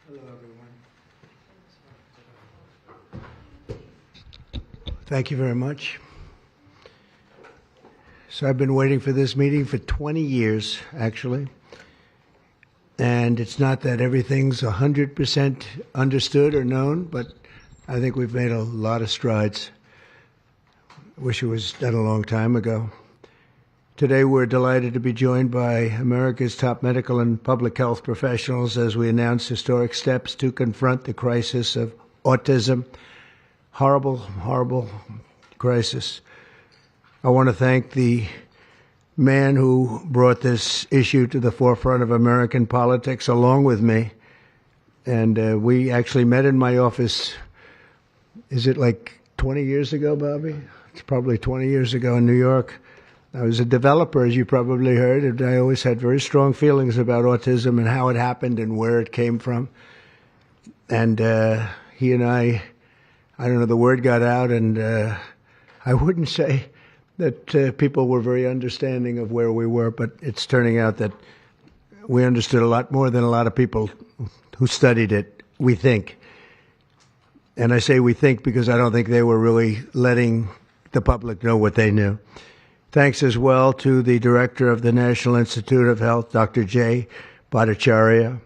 Hello, everyone. Thank you very much. So I've been waiting for this meeting for 20 years, actually. And it's not that everything's 100% understood or known, but I think we've made a lot of strides. I wish it was done a long time ago. Today we're delighted to be joined by America's top medical and public health professionals as we announce historic steps to confront the crisis of autism. Horrible, horrible crisis. I want to thank the man who brought this issue to the forefront of American politics along with me. And we actually met in my office, is it like 20 years ago, Bobby? It's probably 20 years ago in New York. I was a developer, as you probably heard, and I always had very strong feelings about autism and how it happened and where it came from. And he and I don't know, the word got out, and I wouldn't say that people were very understanding of where we were, but it's turning out that we understood a lot more than a lot of people who studied it, we think. And I say we think because I don't think they were really letting the public know what they knew. Thanks as well to the director of the National Institute of Health, Dr. Jay Bhattacharya,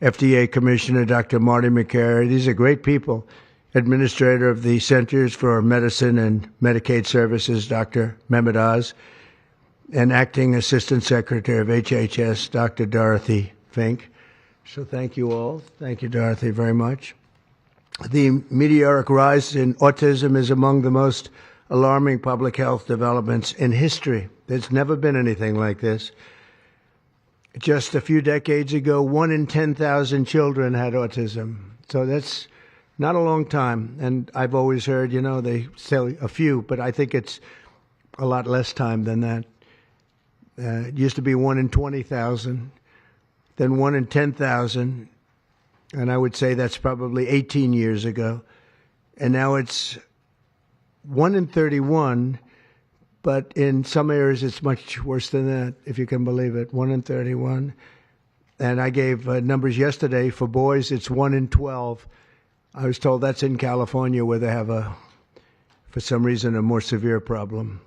FDA Commissioner Dr. Marty McCary. These are great people. Administrator of the Centers for Medicine and Medicaid Services, Dr. Mehmet Oz, and Acting Assistant Secretary of HHS, Dr. Dorothy Fink. So thank you all. Thank you, Dorothy, very much. The meteoric rise in autism is among the most alarming public health developments in history. There's never been anything like this. Just a few decades ago, 1 in 10,000 children had autism. So that's not a long time. And I've always heard, they say a few, but I think it's a lot less time than that. It used to be 1 in 20,000, then 1 in 10,000. And I would say that's probably 18 years ago. And now it's 1 in 31, but in some areas it's much worse than that, if you can believe it, 1 in 31. And I gave numbers yesterday. For boys, it's 1 in 12. I was told that's in California where they have for some reason, a more severe problem.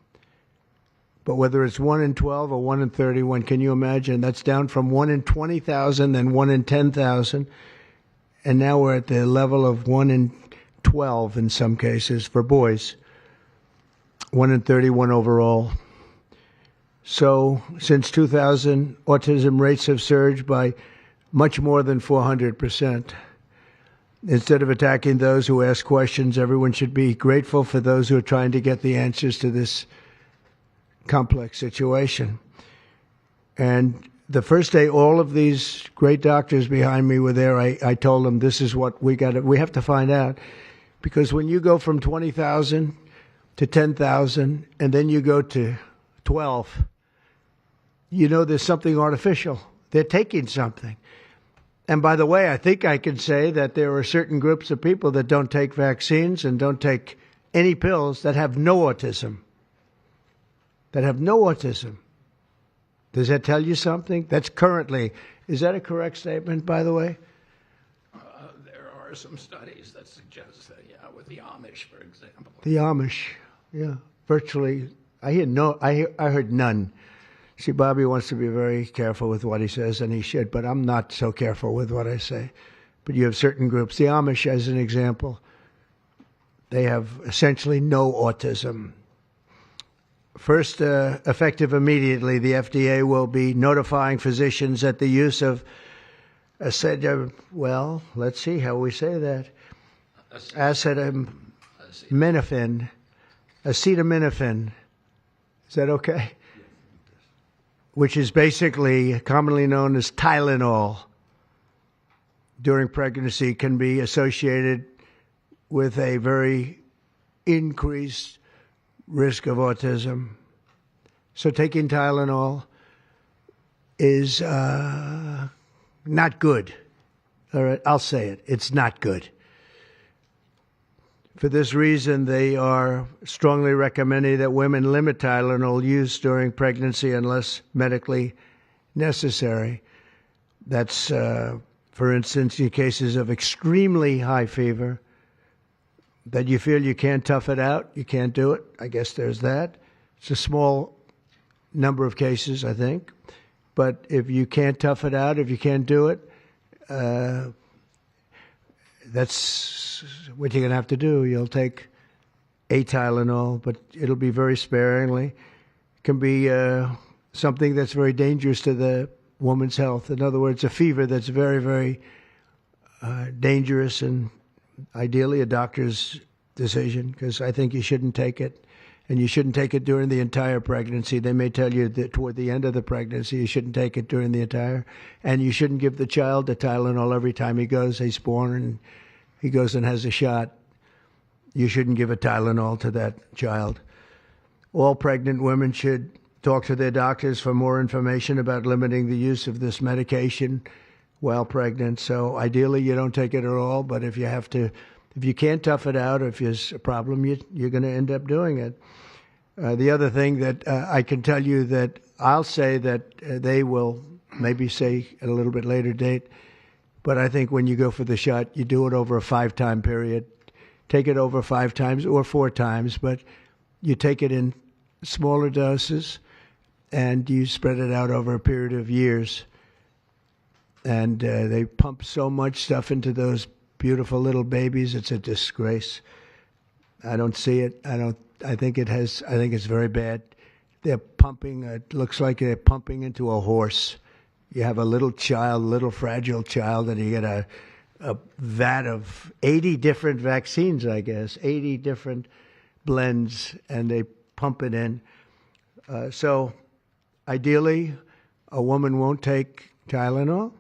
But whether it's 1 in 12 or 1 in 31, can you imagine? That's down from 1 in 20,000, then 1 in 10,000. And now we're at the level of 1 in 12 in some cases for boys. 1 in 31 overall. So since 2000, autism rates have surged by much more than 400%. Instead of attacking those who ask questions, everyone should be grateful for those who are trying to get the answers to this complex situation. And the first day all of these great doctors behind me were there, I told them this is what we have to find out. Because when you go from 20,000 to 10,000, and then you go to 12, there's something artificial. They're taking something. And by the way, I think I can say that there are certain groups of people that don't take vaccines and don't take any pills that have no autism. That have no autism. Does that tell you something? That's currently, is that a correct statement, by the way? There are some studies that suggest that, with the Amish, for example. The Amish, yeah, virtually. I heard none. See, Bobby wants to be very careful with what he says, and he should, but I'm not so careful with what I say. But you have certain groups. The Amish, as an example, they have essentially no autism. First, effective immediately, the FDA will be notifying physicians that the use of let's see how we say that. Acetaminophen. Is that okay? Which is basically commonly known as Tylenol, during pregnancy can be associated with a very increased risk of autism. So taking Tylenol is not good. All right, I'll say it. It's not good. For this reason, they are strongly recommending that women limit Tylenol use during pregnancy unless medically necessary. That's For instance, in cases of extremely high fever, that you feel you can't tough it out, you can't do it. I guess there's that. It's a small number of cases, I think. But if you can't tough it out, if you can't do it, that's what you're going to have to do. You'll take a Tylenol, but it'll be very sparingly. It can be something that's very dangerous to the woman's health. In other words, a fever that's very, very dangerous, and ideally a doctor's decision, because I think you shouldn't take it. And you shouldn't take it during the entire pregnancy. They may tell you that toward the end of the pregnancy, you shouldn't take it during the entire. And you shouldn't give the child a Tylenol every time he's born and he goes and has a shot. You shouldn't give a Tylenol to that child. All pregnant women should talk to their doctors for more information about limiting the use of this medication while pregnant. So ideally, you don't take it at all. But if you can't tough it out, if there's a problem, you're going to end up doing it. The other thing that I can tell you that I'll say that they will maybe say at a little bit later date, but I think when you go for the shot, you do it over a 5-time period. Take it over 5 times or 4 times, but you take it in smaller doses and you spread it out over a period of years. And they pump so much stuff into those beautiful little babies. It's a disgrace. I don't see it. I think it's very bad. They're pumping, it looks like they're pumping into a horse. You have a little fragile child, and you get a vat of 80 different vaccines, I guess, 80 different blends, and they pump it in. So ideally, a woman won't take Tylenol.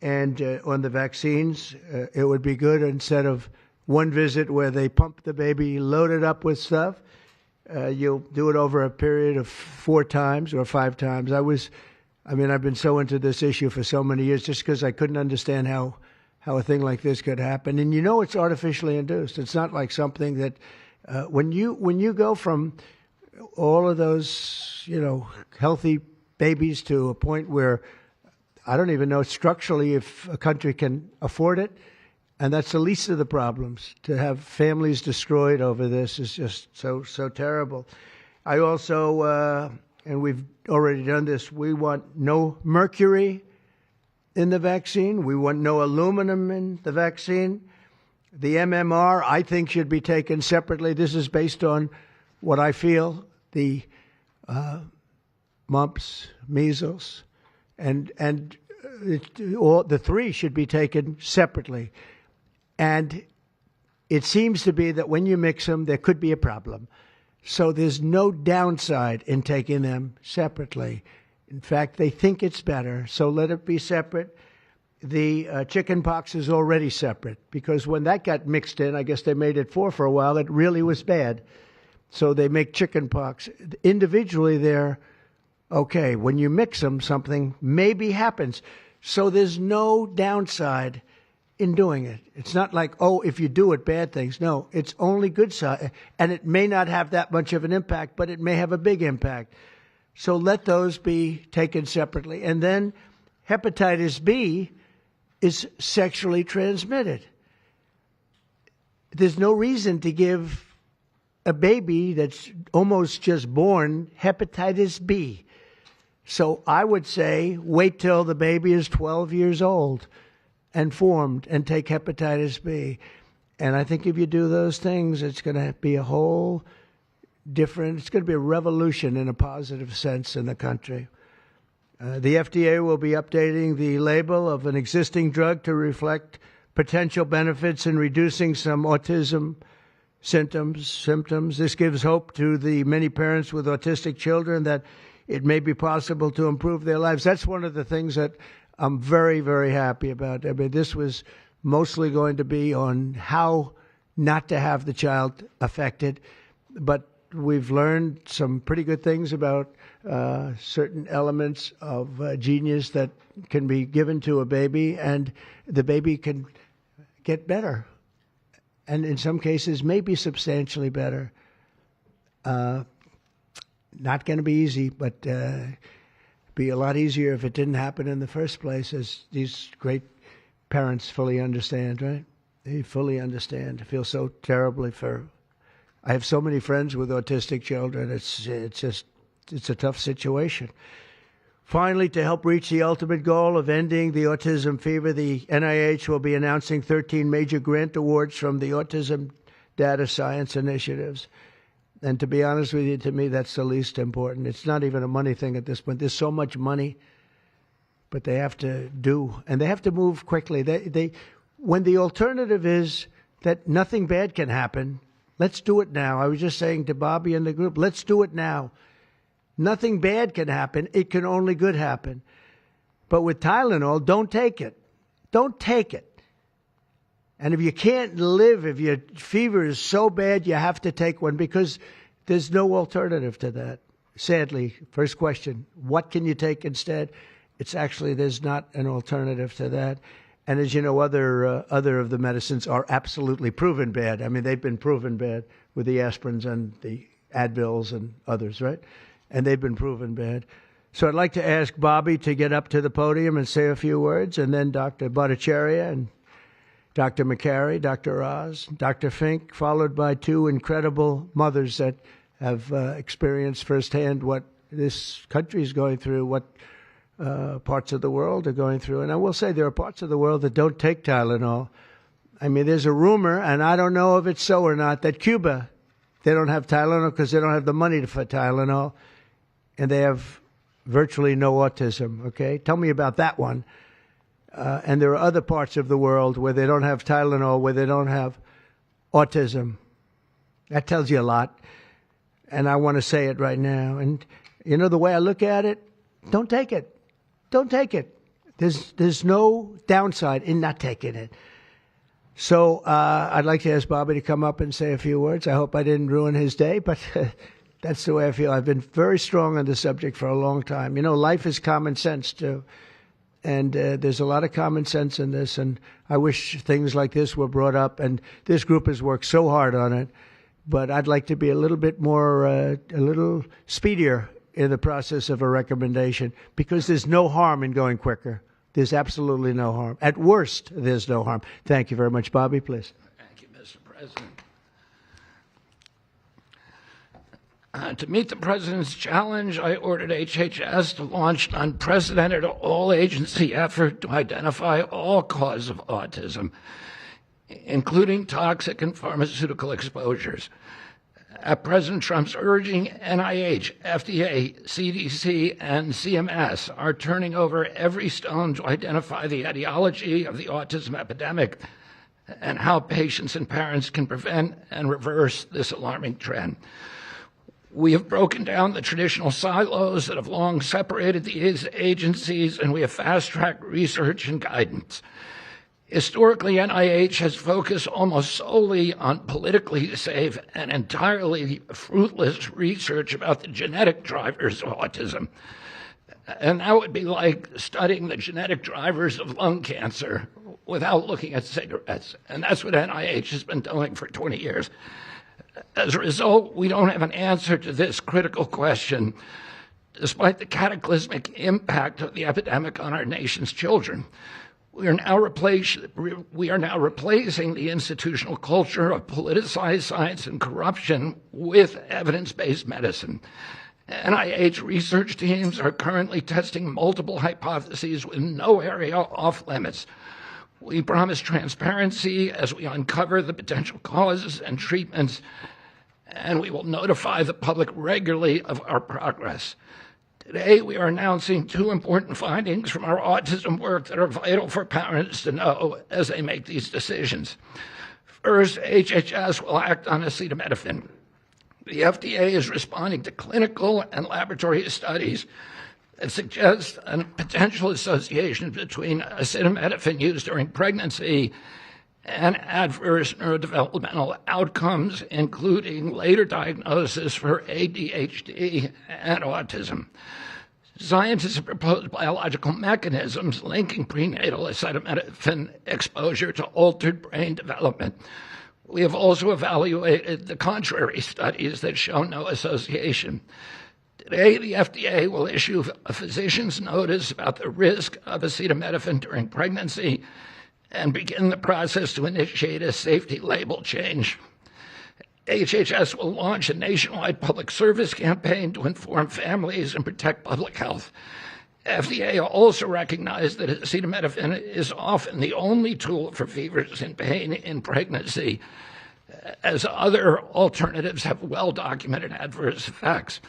And on the vaccines, it would be good instead of one visit where they pump the baby, load it up with stuff, you'll do it over a period of 4 times or 5 times. I've been so into this issue for so many years just because I couldn't understand how a thing like this could happen. And it's artificially induced. It's not like something that when you go from all of those, healthy babies to a point where I don't even know structurally if a country can afford it. And that's the least of the problems. To have families destroyed over this is just so terrible. I also, and we've already done this, we want no mercury in the vaccine. We want no aluminum in the vaccine. The MMR, I think, should be taken separately. This is based on what I feel, the mumps, measles, and all the 3 should be taken separately. And it seems to be that when you mix them, there could be a problem. So there's no downside in taking them separately. In fact, they think it's better, so let it be separate. The chicken pox is already separate, because when that got mixed in, I guess they made it 4 for a while, it really was bad. So they make chicken pox. Individually, they're okay. When you mix them, something maybe happens. So there's no downside in doing it. It's not like, if you do it, bad things. No, it's only good side. And it may not have that much of an impact, but it may have a big impact. So let those be taken separately. And then hepatitis B is sexually transmitted. There's no reason to give a baby that's almost just born hepatitis B. So I would say wait till the baby is 12 years old and formed and take hepatitis B. And I think if you do those things, it's going to be a whole different, it's going to be a revolution in a positive sense in the country. The FDA will be updating the label of an existing drug to reflect potential benefits in reducing some autism symptoms. This gives hope to the many parents with autistic children that it may be possible to improve their lives. That's one of the things that I'm very, very happy about. This was mostly going to be on how not to have the child affected, but we've learned some pretty good things about certain elements of genius that can be given to a baby, and the baby can get better, and in some cases maybe substantially better. Not going to be easy, but be a lot easier if it didn't happen in the first place, as these great parents fully understand, right? They fully understand. I feel so terribly I have so many friends with autistic children. It's a tough situation. Finally, to help reach the ultimate goal of ending the autism fever, the NIH will be announcing 13 major grant awards from the Autism Data Science Initiatives. And to be honest with you, to me, that's the least important. It's not even a money thing at this point. There's so much money, but they have to do, and they have to move quickly. When the alternative is that nothing bad can happen, let's do it now. I was just saying to Bobby and the group, let's do it now. Nothing bad can happen. It can only good happen. But with Tylenol, don't take it. Don't take it. And if you can't live, if your fever is so bad, you have to take one because there's no alternative to that. Sadly, first question, what can you take instead? It's actually, there's not an alternative to that. And as you know, other of the medicines are absolutely proven bad. I mean, they've been proven bad with the aspirins and the Advils and others, right? And they've been proven bad. So I'd like to ask Bobby to get up to the podium and say a few words, and then Dr. Bhattacharya and Dr. McCary, Dr. Oz, Dr. Fink, followed by two incredible mothers that have experienced firsthand what this country is going through, what parts of the world are going through. And I will say there are parts of the world that don't take Tylenol. I mean, there's a rumor, and I don't know if it's so or not, that Cuba, they don't have Tylenol because they don't have the money for Tylenol, and they have virtually no autism, okay? Tell me about that one. And there are other parts of the world where they don't have Tylenol, where they don't have autism. That tells you a lot. And I want to say it right now. And, you know, the way I look at it, don't take it. Don't take it. There's no downside in not taking it. So I'd like to ask Bobby to come up and say a few words. I hope I didn't ruin his day, but that's the way I feel. I've been very strong on the subject for a long time. You know, life is common sense, too. And there's a lot of common sense in this, and I wish things like this were brought up. And this group has worked so hard on it, but I'd like to be a little bit more, a little speedier in the process of a recommendation, because there's no harm in going quicker. There's absolutely no harm. At worst, there's no harm. Thank you very much. Bobby, please. Thank you, Mr. President. To meet the President's challenge, I ordered HHS to launch an unprecedented all-agency effort to identify all causes of autism, including toxic and pharmaceutical exposures. At President Trump's urging, NIH, FDA, CDC, and CMS are turning over every stone to identify the etiology of the autism epidemic and how patients and parents can prevent and reverse this alarming trend. We have broken down the traditional silos that have long separated these agencies, and we have fast-tracked research and guidance. Historically, NIH has focused almost solely on politically safe and entirely fruitless research about the genetic drivers of autism. And that would be like studying the genetic drivers of lung cancer without looking at cigarettes. And that's what NIH has been doing for 20 years. As a result, we don't have an answer to this critical question, despite the cataclysmic impact of the epidemic on our nation's children. We are now replacing the institutional culture of politicized science and corruption with evidence-based medicine. NIH research teams are currently testing multiple hypotheses with no area off limits. We promise transparency as we uncover the potential causes and treatments, and we will notify the public regularly of our progress. Today, we are announcing two important findings from our autism work that are vital for parents to know as they make these decisions. First, HHS will act on acetaminophen. The FDA is responding to clinical and laboratory studies that suggest a potential association between acetaminophen use during pregnancy and adverse neurodevelopmental outcomes, including later diagnosis for ADHD and autism. Scientists have proposed biological mechanisms linking prenatal acetaminophen exposure to altered brain development. We have also evaluated the contrary studies that show no association. Today, the FDA will issue a physician's notice about the risk of acetaminophen during pregnancy and begin the process to initiate a safety label change. HHS will launch a nationwide public service campaign to inform families and protect public health. FDA also recognized that acetaminophen is often the only tool for fevers and pain in pregnancy, as other alternatives have well-documented adverse effects.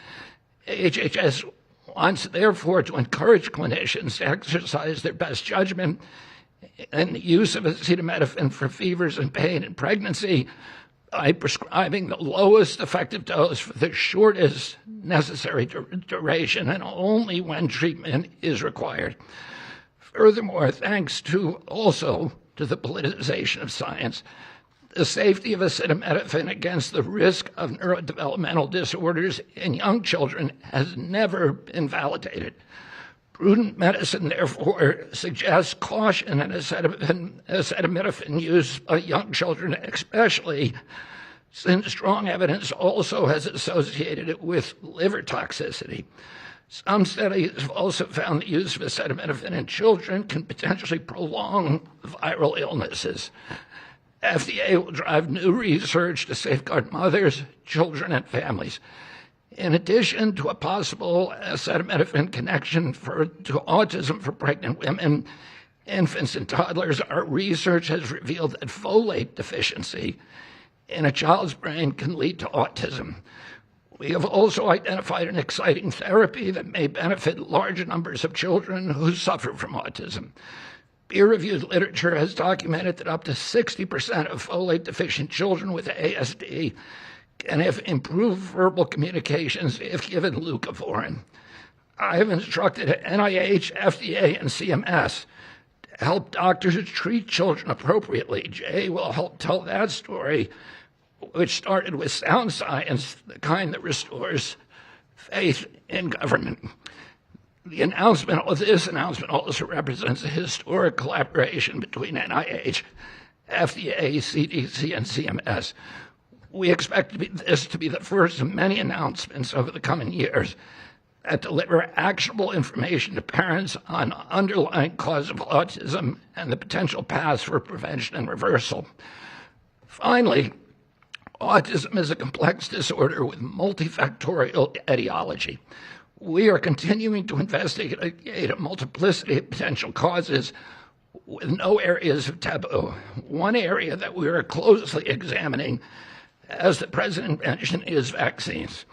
HHS wants, therefore, to encourage clinicians to exercise their best judgment in the use of acetaminophen for fevers and pain in pregnancy by prescribing the lowest effective dose for the shortest necessary duration and only when treatment is required. Furthermore, thanks to the politicization of science, the safety of acetaminophen against the risk of neurodevelopmental disorders in young children has never been validated. Prudent medicine, therefore, suggests caution in acetaminophen use by young children, especially since strong evidence also has associated it with liver toxicity. Some studies have also found the use of acetaminophen in children can potentially prolong viral illnesses. FDA will drive new research to safeguard mothers, children, and families. In addition to a possible acetaminophen connection to autism for pregnant women, infants, and toddlers, our research has revealed that folate deficiency in a child's brain can lead to autism. We have also identified an exciting therapy that may benefit large numbers of children who suffer from autism. Peer-reviewed literature has documented that up to 60% of folate-deficient children with ASD can have improved verbal communications if given leucovorin. I have instructed NIH, FDA, and CMS to help doctors treat children appropriately. Jay will help tell that story, which started with sound science, the kind that restores faith in government. This announcement also represents a historic collaboration between NIH, FDA, CDC, and CMS. We expect this to be the first of many announcements over the coming years that deliver actionable information to parents on underlying cause of autism and the potential paths for prevention and reversal. Finally, autism is a complex disorder with multifactorial etiology. We are continuing to investigate a multiplicity of potential causes with no areas of taboo. One area that we are closely examining, as the President mentioned, is vaccines.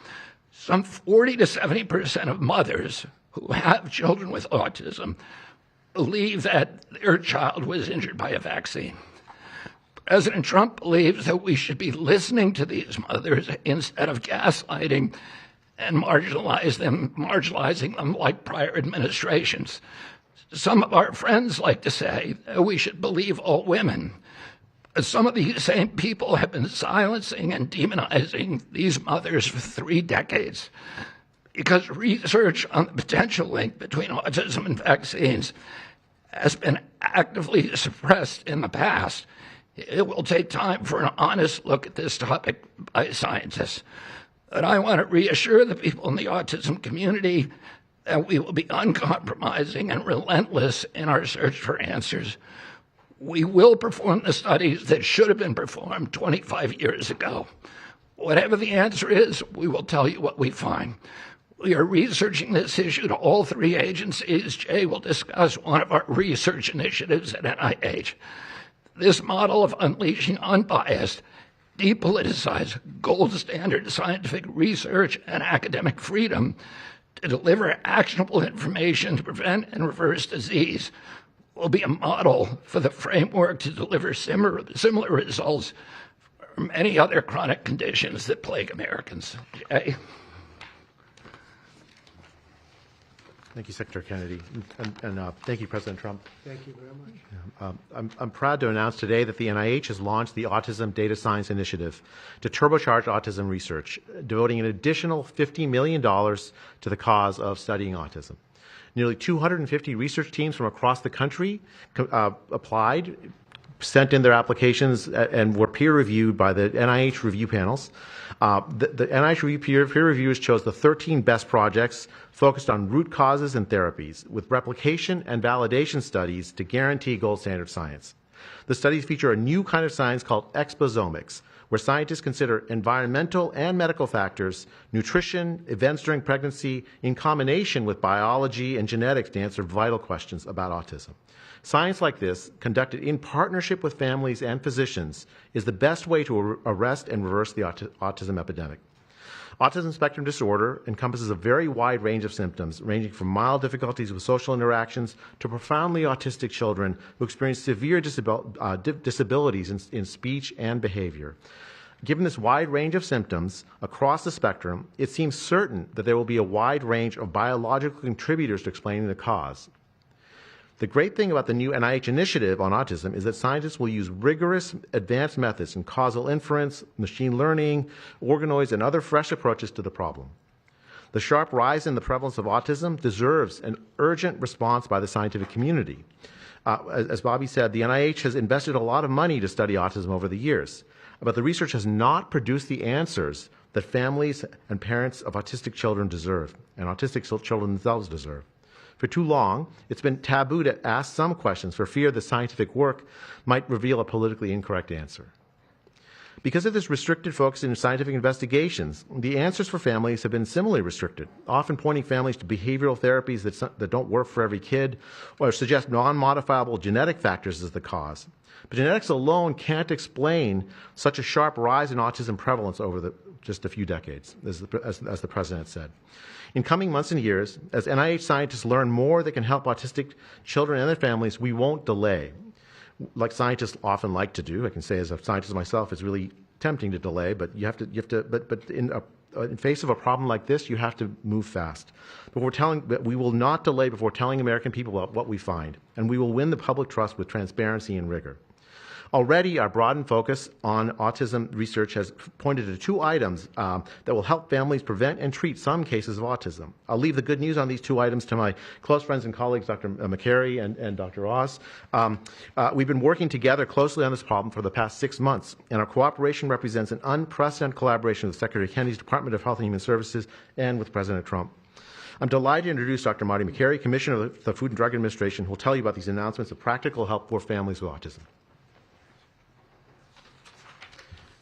Some 40 to 70% of mothers who have children with autism believe that their child was injured by a vaccine. President Trump believes that we should be listening to these mothers instead of gaslighting and marginalizing them like prior administrations. Some of our friends like to say that we should believe all women. Some of these same people have been silencing and demonizing these mothers for 3 decades because research on the potential link between autism and vaccines has been actively suppressed in the past. It will take time for an honest look at this topic by scientists. But I want to reassure the people in the autism community that we will be uncompromising and relentless in our search for answers. We will perform the studies that should have been performed 25 years ago. Whatever the answer is, we will tell you what we find. We are researching this issue to all 3 agencies. Jay will discuss one of our research initiatives at NIH. This model of unleashing unbiased, depoliticized, gold standard scientific research and academic freedom to deliver actionable information to prevent and reverse disease will be a model for the framework to deliver similar results for many other chronic conditions that plague Americans. Jay? Thank you, Secretary Kennedy, and thank you, President Trump. Thank you very much. I'm proud to announce today that the NIH has launched the Autism Data Science Initiative to turbocharge autism research, devoting an additional $50 million to the cause of studying autism. Nearly 250 research teams from across the country applied, sent in their applications, and were peer-reviewed by the NIH review panels. The NIH peer reviewers chose the 13 best projects focused on root causes and therapies, with replication and validation studies to guarantee gold standard science. The studies feature a new kind of science called exposomics, where scientists consider environmental and medical factors, nutrition, events during pregnancy, in combination with biology and genetics to answer vital questions about autism. Science like this, conducted in partnership with families and physicians, is the best way to arrest and reverse the autism epidemic. Autism spectrum disorder encompasses a very wide range of symptoms, ranging from mild difficulties with social interactions to profoundly autistic children who experience severe disabilities in speech and behavior. Given this wide range of symptoms across the spectrum, it seems certain that there will be a wide range of biological contributors to explaining the cause. The great thing about the new NIH initiative on autism is that scientists will use rigorous advanced methods in causal inference, machine learning, organoids, and other fresh approaches to the problem. The sharp rise in the prevalence of autism deserves an urgent response by the scientific community. As Bobby said, the NIH has invested a lot of money to study autism over the years, but the research has not produced the answers that families and parents of autistic children deserve, and autistic children themselves deserve. For too long, it's been taboo to ask some questions for fear the scientific work might reveal a politically incorrect answer. Because of this restricted focus in scientific investigations, the answers for families have been similarly restricted, often pointing families to behavioral therapies that don't work for every kid or suggest non-modifiable genetic factors as the cause. But genetics alone can't explain such a sharp rise in autism prevalence over just a few decades, as the President said. In coming months and years, as NIH scientists learn more that can help autistic children and their families, we won't delay. Like scientists often like to do, I can say as a scientist myself, it's really tempting to delay, but but in face of a problem like this, you have to move fast. But we will not delay before telling American people about what we find, and we will win the public trust with transparency and rigor. Already, our broadened focus on autism research has pointed to 2 items that will help families prevent and treat some cases of autism. I'll leave the good news on these 2 items to my close friends and colleagues, Dr. McCary and Dr. Oz. We've been working together closely on this problem for the past 6 months, and our cooperation represents an unprecedented collaboration with Secretary Kennedy's Department of Health and Human Services and with President Trump. I'm delighted to introduce Dr. Marty McCary, Commissioner of the Food and Drug Administration, who will tell you about these announcements of practical help for families with autism.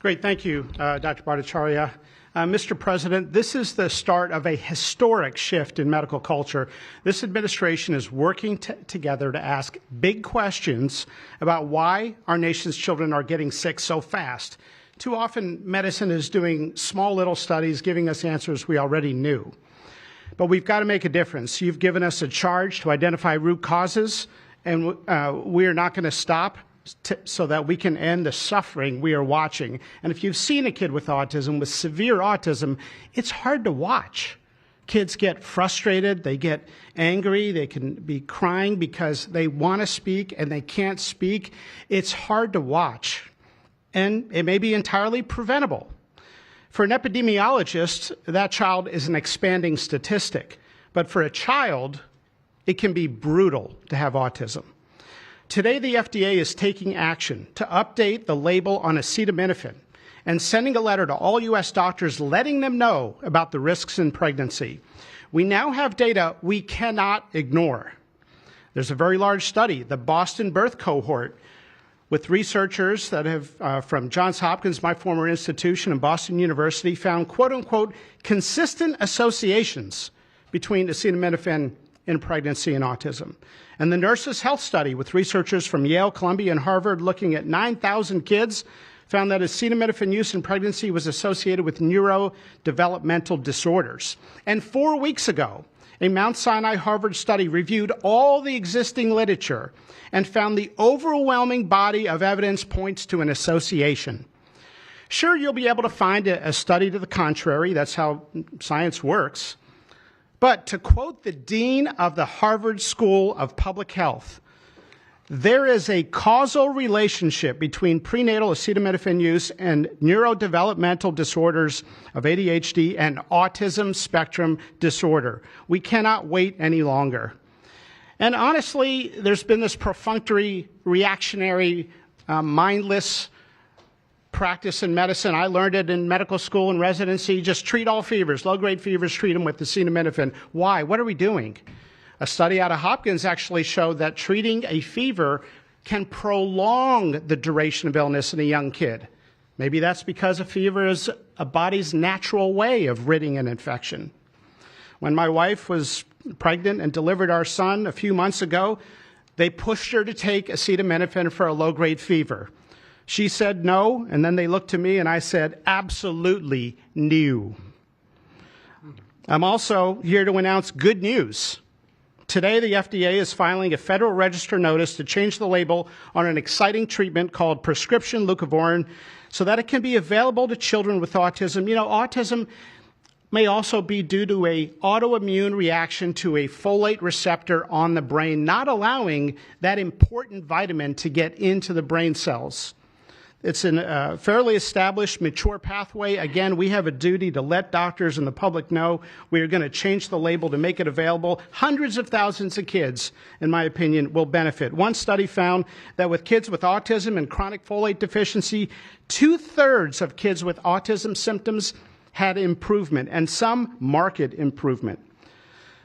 Great. Thank you, Dr. Bhattacharya. Mr. President, this is the start of a historic shift in medical culture. This administration is working together to ask big questions about why our nation's children are getting sick so fast. Too often, medicine is doing small little studies, giving us answers we already knew. But we've got to make a difference. You've given us a charge to identify root causes, and we are not going to stop so that we can end the suffering we are watching. And if you've seen a kid with autism, with severe autism, it's hard to watch. Kids get frustrated, they get angry, they can be crying because they want to speak and they can't speak. It's hard to watch, and it may be entirely preventable. For an epidemiologist, that child is an expanding statistic. But for a child, it can be brutal to have autism. Today, the FDA is taking action to update the label on acetaminophen and sending a letter to all U.S. doctors letting them know about the risks in pregnancy. We now have data we cannot ignore. There's a very large study, the Boston Birth Cohort, with researchers that have, from Johns Hopkins, my former institution, and Boston University, found, quote unquote, consistent associations between acetaminophen in pregnancy and autism. And the Nurses' Health Study with researchers from Yale, Columbia, and Harvard looking at 9,000 kids found that acetaminophen use in pregnancy was associated with neurodevelopmental disorders. And 4 weeks ago, a Mount Sinai Harvard study reviewed all the existing literature and found the overwhelming body of evidence points to an association. Sure, you'll be able to find a study to the contrary. That's how science works. But to quote the dean of the Harvard School of Public Health, there is a causal relationship between prenatal acetaminophen use and neurodevelopmental disorders of ADHD and autism spectrum disorder. We cannot wait any longer. And honestly, there's been this perfunctory, reactionary, mindless practice in medicine. I learned it in medical school and residency. Just treat all fevers, low-grade fevers, treat them with acetaminophen. Why? What are we doing? A study out of Hopkins actually showed that treating a fever can prolong the duration of illness in a young kid. Maybe that's because a fever is a body's natural way of ridding an infection. When my wife was pregnant and delivered our son a few months ago, they pushed her to take acetaminophen for a low-grade fever. She said no, and then they looked to me and I said, absolutely no. I'm also here to announce good news. Today, the FDA is filing a Federal Register notice to change the label on an exciting treatment called prescription leucovorin so that it can be available to children with autism. You know, autism may also be due to an autoimmune reaction to a folate receptor on the brain, not allowing that important vitamin to get into the brain cells. It's a fairly established, mature pathway. Again, we have a duty to let doctors and the public know we are going to change the label to make it available. Hundreds of thousands of kids, in my opinion, will benefit. One study found that with kids with autism and chronic folate deficiency, 2/3 of kids with autism symptoms had improvement, and some marked improvement.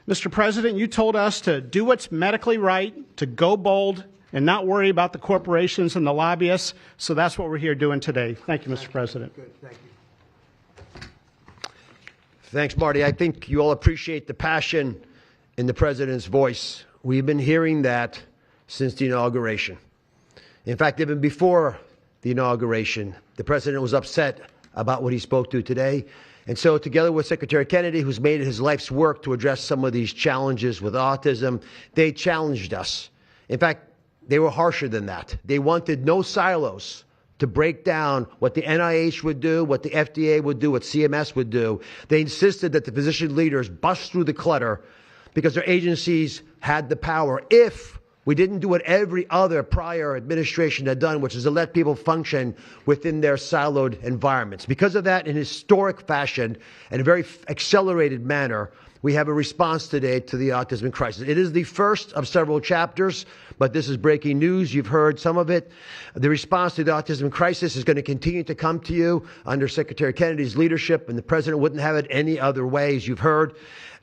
Mr. President, you told us to do what's medically right, to go bold, and not worry about the corporations and the lobbyists. So that's what we're here doing today. Thank you, Mr. President. Good, thank you. Thanks, Marty. I think you all appreciate the passion in the President's voice. We've been hearing that since the inauguration. In fact, even before the inauguration, the President was upset about what he spoke to today. And so together with Secretary Kennedy, who's made it his life's work to address some of these challenges with autism, they challenged us. In fact, they were harsher than that. They wanted no silos to break down what the NIH would do, what the FDA would do, what CMS would do. They insisted that the physician leaders bust through the clutter because their agencies had the power. If we didn't do what every other prior administration had done, which is to let people function within their siloed environments. Because of that, in historic fashion and a very accelerated manner, we have a response today to the autism crisis. It is the first of several chapters, but this is breaking news. You've heard some of it. The response to the autism crisis is going to continue to come to you under Secretary Kennedy's leadership, and the President wouldn't have it any other way, as you've heard.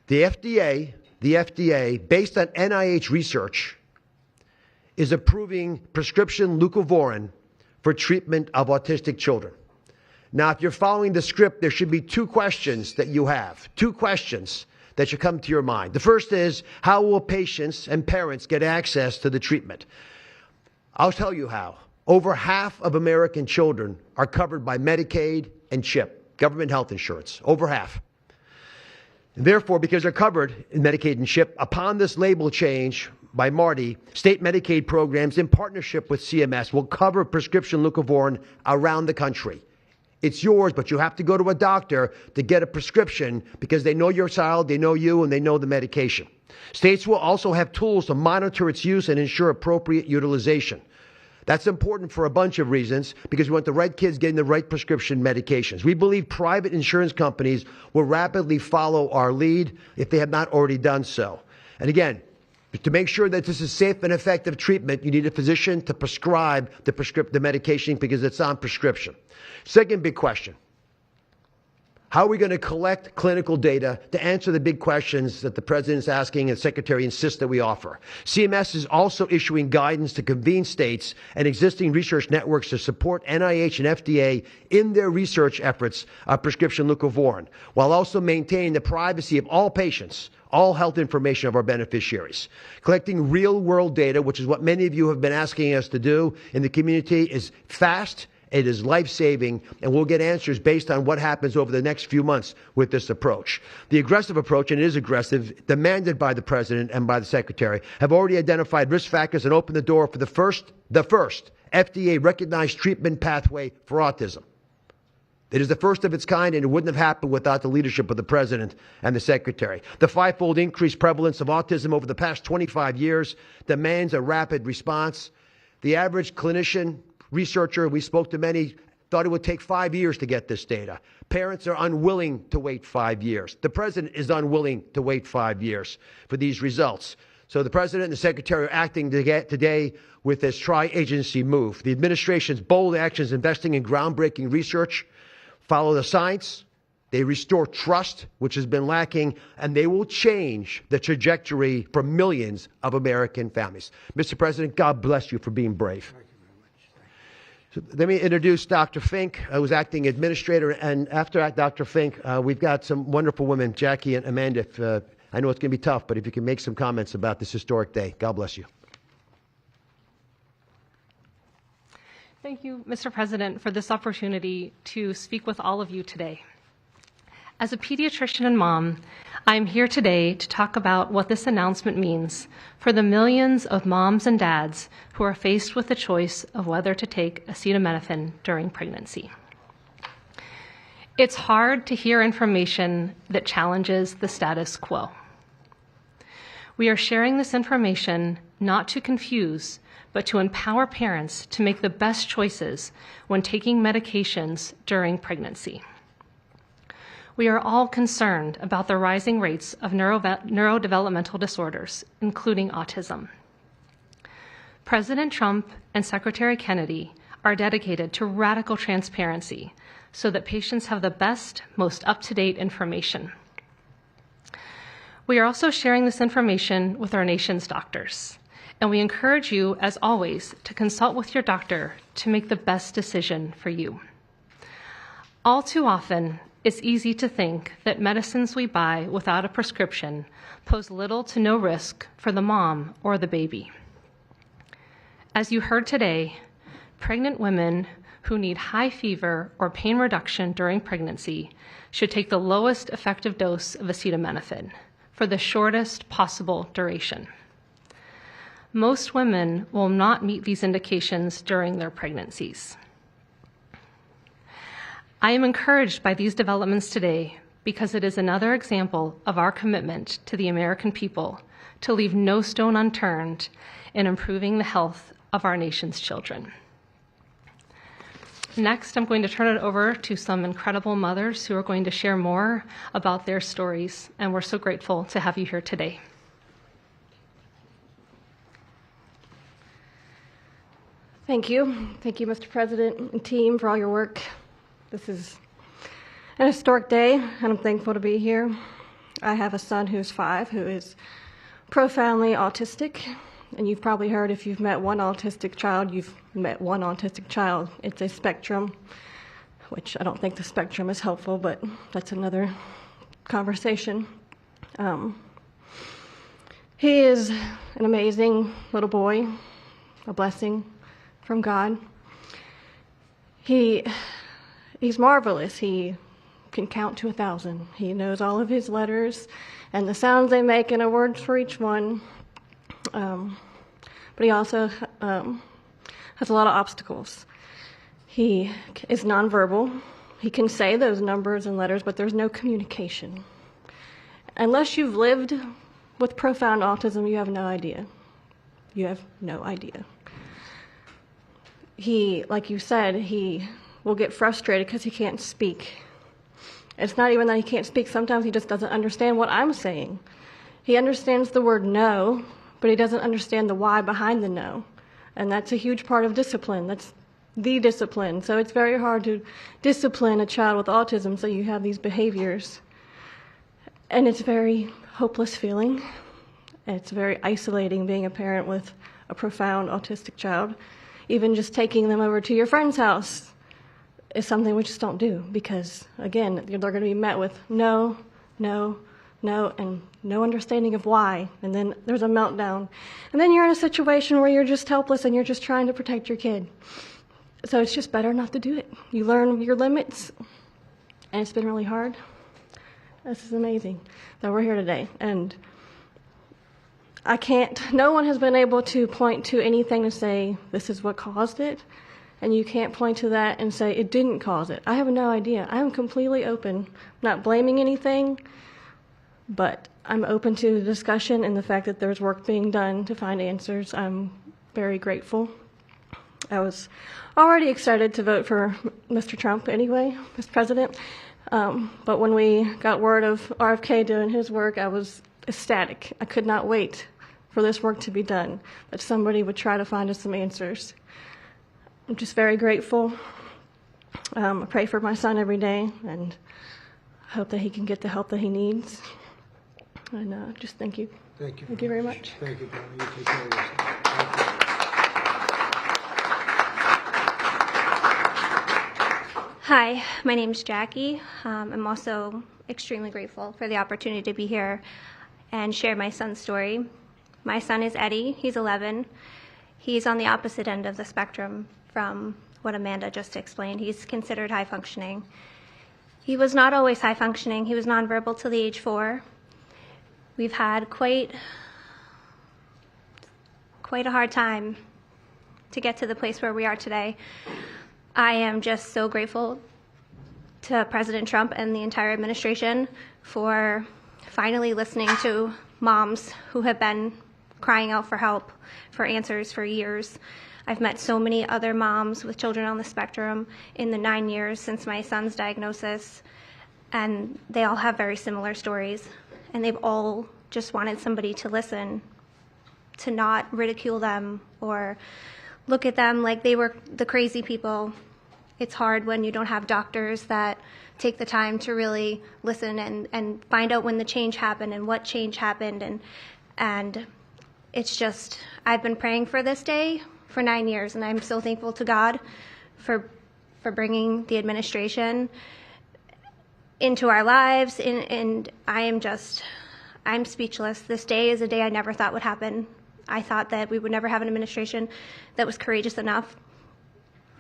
The FDA, based on NIH research, is approving prescription leucovorin for treatment of autistic children. Now, if you're following the script, there should be two questions that you have, two questions that should come to your mind. The first is, how will patients and parents get access to the treatment? I'll tell you how. Over half of American children are covered by Medicaid and CHIP, government health insurance, over half. And therefore, because they're covered in Medicaid and CHIP, upon this label change by Marty, state Medicaid programs in partnership with CMS will cover prescription leucovorin around the country. It's yours, but you have to go to a doctor to get a prescription because they know your child, they know you, and they know the medication. States will also have tools to monitor its use and ensure appropriate utilization. That's important for a bunch of reasons because we want the right kids getting the right prescription medications. We believe private insurance companies will rapidly follow our lead if they have not already done so. And again, to make sure that this is safe and effective treatment, you need a physician to prescribe the medication because it's on prescription. Second big question. How are we going to collect clinical data to answer the big questions that the President's asking and the Secretary insists that we offer? CMS is also issuing guidance to convene states and existing research networks to support NIH and FDA in their research efforts of prescription leucovorin, while also maintaining the privacy of all patients, all health information of our beneficiaries. Collecting real-world data, which is what many of you have been asking us to do in the community, is fast. It is life-saving, and we'll get answers based on what happens over the next few months with this approach. The aggressive approach, and it is aggressive, demanded by the President and by the Secretary, have already identified risk factors and opened the door for the first FDA-recognized treatment pathway for autism. It is the first of its kind, and it wouldn't have happened without the leadership of the President and the Secretary. The fivefold increased prevalence of autism over the past 25 years demands a rapid response. The average clinician, researcher, we spoke to many, thought it would take 5 years to get this data. Parents are unwilling to wait 5 years. The President is unwilling to wait 5 years for these results. So the President and the Secretary are acting today with this tri-agency move. The administration's bold actions investing in groundbreaking research follow the science, They restore trust, which has been lacking, and they will change the trajectory for millions of American families. Mr. President, God bless you for being brave. So let me introduce Dr. Fink, who's acting administrator, and after Dr. Fink, we've got some wonderful women, Jackie and Amanda. I know it's going to be tough, but if you can make some comments about this historic day, God bless you. Thank you, Mr. President, for this opportunity to speak with all of you today. As a pediatrician and mom, I am here today to talk about what this announcement means for the millions of moms and dads who are faced with the choice of whether to take acetaminophen during pregnancy. It's hard to hear information that challenges the status quo. We are sharing this information not to confuse, but to empower parents to make the best choices when taking medications during pregnancy. We are all concerned about the rising rates of neurodevelopmental disorders, including autism. President Trump and Secretary Kennedy are dedicated to radical transparency so that patients have the best, most up-to-date information. We are also sharing this information with our nation's doctors, and we encourage you, as always, to consult with your doctor to make the best decision for you. All too often, it's easy to think that medicines we buy without a prescription pose little to no risk for the mom or the baby. As you heard today, pregnant women who need high fever or pain reduction during pregnancy should take the lowest effective dose of acetaminophen for the shortest possible duration. Most women will not meet these indications during their pregnancies. I am encouraged by these developments today because it is another example of our commitment to the American people to leave no stone unturned in improving the health of our nation's children. Next, I'm going to turn it over to some incredible mothers who are going to share more about their stories, and we're so grateful to have you here today. Thank you. Thank you, Mr. President and team, for all your work. This is an historic day, and I'm thankful to be here. I have a son who's 5 who is profoundly autistic, and you've probably heard if you've met one autistic child, you've met one autistic child. It's a spectrum, which I don't think the spectrum is helpful, but that's another conversation. He is an amazing little boy, a blessing from God. He's marvelous. He can count to 1,000. He knows all of his letters and the sounds they make and a word for each one. But he also has a lot of obstacles. He is nonverbal. He can say those numbers and letters, but there's no communication. Unless you've lived with profound autism, you have no idea. You have no idea. He, like you said, he will get frustrated because he can't speak. It's not even that he can't speak. Sometimes he just doesn't understand what I'm saying. He understands the word no, but he doesn't understand the why behind the no. And that's a huge part of discipline. That's the discipline. So it's very hard to discipline a child with autism, so you have these behaviors. And it's a very hopeless feeling. It's very isolating being a parent with a profound autistic child. Even just taking them over to your friend's house is something we just don't do because, again, they're going to be met with no, no, no, and no understanding of why. And then there's a meltdown. And then you're in a situation where you're just helpless and you're just trying to protect your kid. So it's just better not to do it. You learn your limits, and it's been really hard. This is amazing that we're here today. And no one has been able to point to anything to say this is what caused it, and you can't point to that and say it didn't cause it. I have no idea. I'm completely open, not blaming anything, but I'm open to the discussion and the fact that there's work being done to find answers. I'm very grateful. I was already excited to vote for Mr. Trump anyway, Mr. President, but when we got word of RFK doing his work, I was ecstatic. I could not wait for this work to be done, that somebody would try to find us some answers. I'm just very grateful. I pray for my son every day, and hope that he can get the help that he needs. And just thank you. Thank you. Thank you very much. Thank you, Donna. You take care of yourself. Thank you. Hi, my name's Jackie. I'm also extremely grateful for the opportunity to be here and share my son's story. My son is Eddie. He's 11. He's on the opposite end of the spectrum from what Amanda just explained. He's considered high functioning. He was not always high functioning. He was nonverbal till the age 4. We've had quite a hard time to get to the place where we are today. I am just so grateful to President Trump and the entire administration for finally listening to moms who have been crying out for help, for answers for years. I've met so many other moms with children on the spectrum in the 9 years since my son's diagnosis, and they all have very similar stories. And they've all just wanted somebody to listen, to not ridicule them or look at them like they were the crazy people. It's hard when you don't have doctors that take the time to really listen and find out when the change happened and what change happened. And it's just, I've been praying for this day for 9 years, and I'm so thankful to God for bringing the administration into our lives. And I'm speechless. This day is a day I never thought would happen. I thought that we would never have an administration that was courageous enough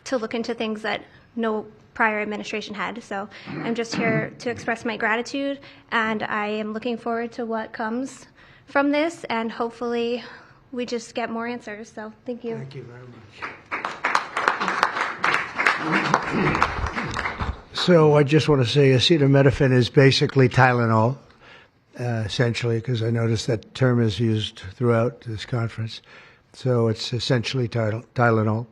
to look into things that no prior administration had. So I'm just here to express my gratitude, and I am looking forward to what comes from this, and hopefully we just get more answers. So thank you. Thank you very much. So I just want to say acetaminophen is basically Tylenol, essentially, because I noticed that term is used throughout this conference. So it's essentially Tylenol.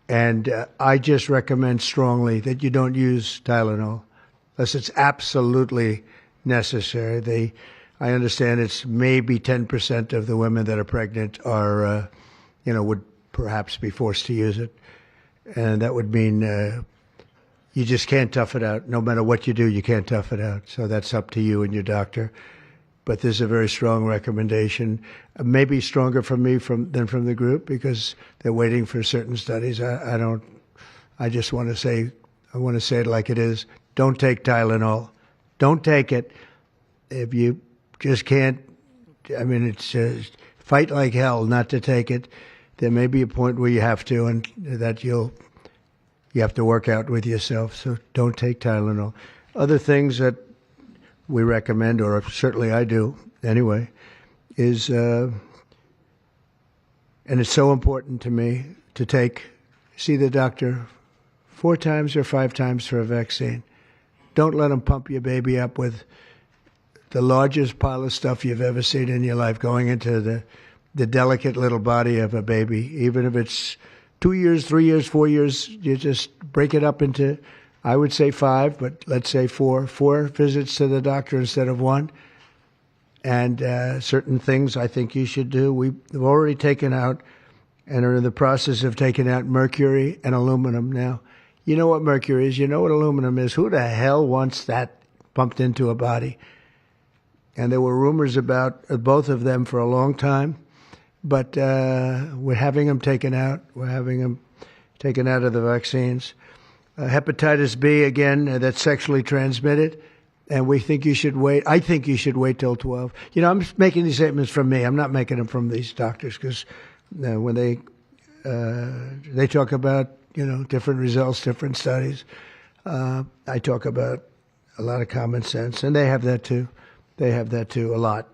And I just recommend strongly that you don't use Tylenol unless it's absolutely necessary. I understand it's maybe 10% of the women that are pregnant are, would perhaps be forced to use it. And that would mean you just can't tough it out. No matter what you do, you can't tough it out. So that's up to you and your doctor. But there's a very strong recommendation, maybe stronger from me than from the group, because they're waiting for certain studies. I just want to say, I want to say it like it is. Don't take Tylenol. Don't take it. If you just can't, it's fight like hell not to take it. There may be a point where you have to, and that you have to work out with yourself. So don't take Tylenol. Other things that we recommend, or certainly I do anyway, is, and it's so important to me to see the doctor 4 times or 5 times for a vaccine. Don't let them pump your baby up with the largest pile of stuff you've ever seen in your life going into the delicate little body of a baby. Even if it's 2 years, 3 years, 4 years, you just break it up into, I would say 5, but let's say 4 visits to the doctor instead of 1. And certain things I think you should do. We've already taken out and are in the process of taking out mercury and aluminum now. You know what mercury is. You know what aluminum is. Who the hell wants that pumped into a body? And there were rumors about both of them for a long time. But we're having them taken out. We're having them taken out of the vaccines. Hepatitis B, again, that's sexually transmitted, and we think you should wait. I think you should wait till 12. I'm making these statements from me. I'm not making them from these doctors, because when they talk about, different results, different studies, I talk about a lot of common sense, and they have that too. They have that too, a lot.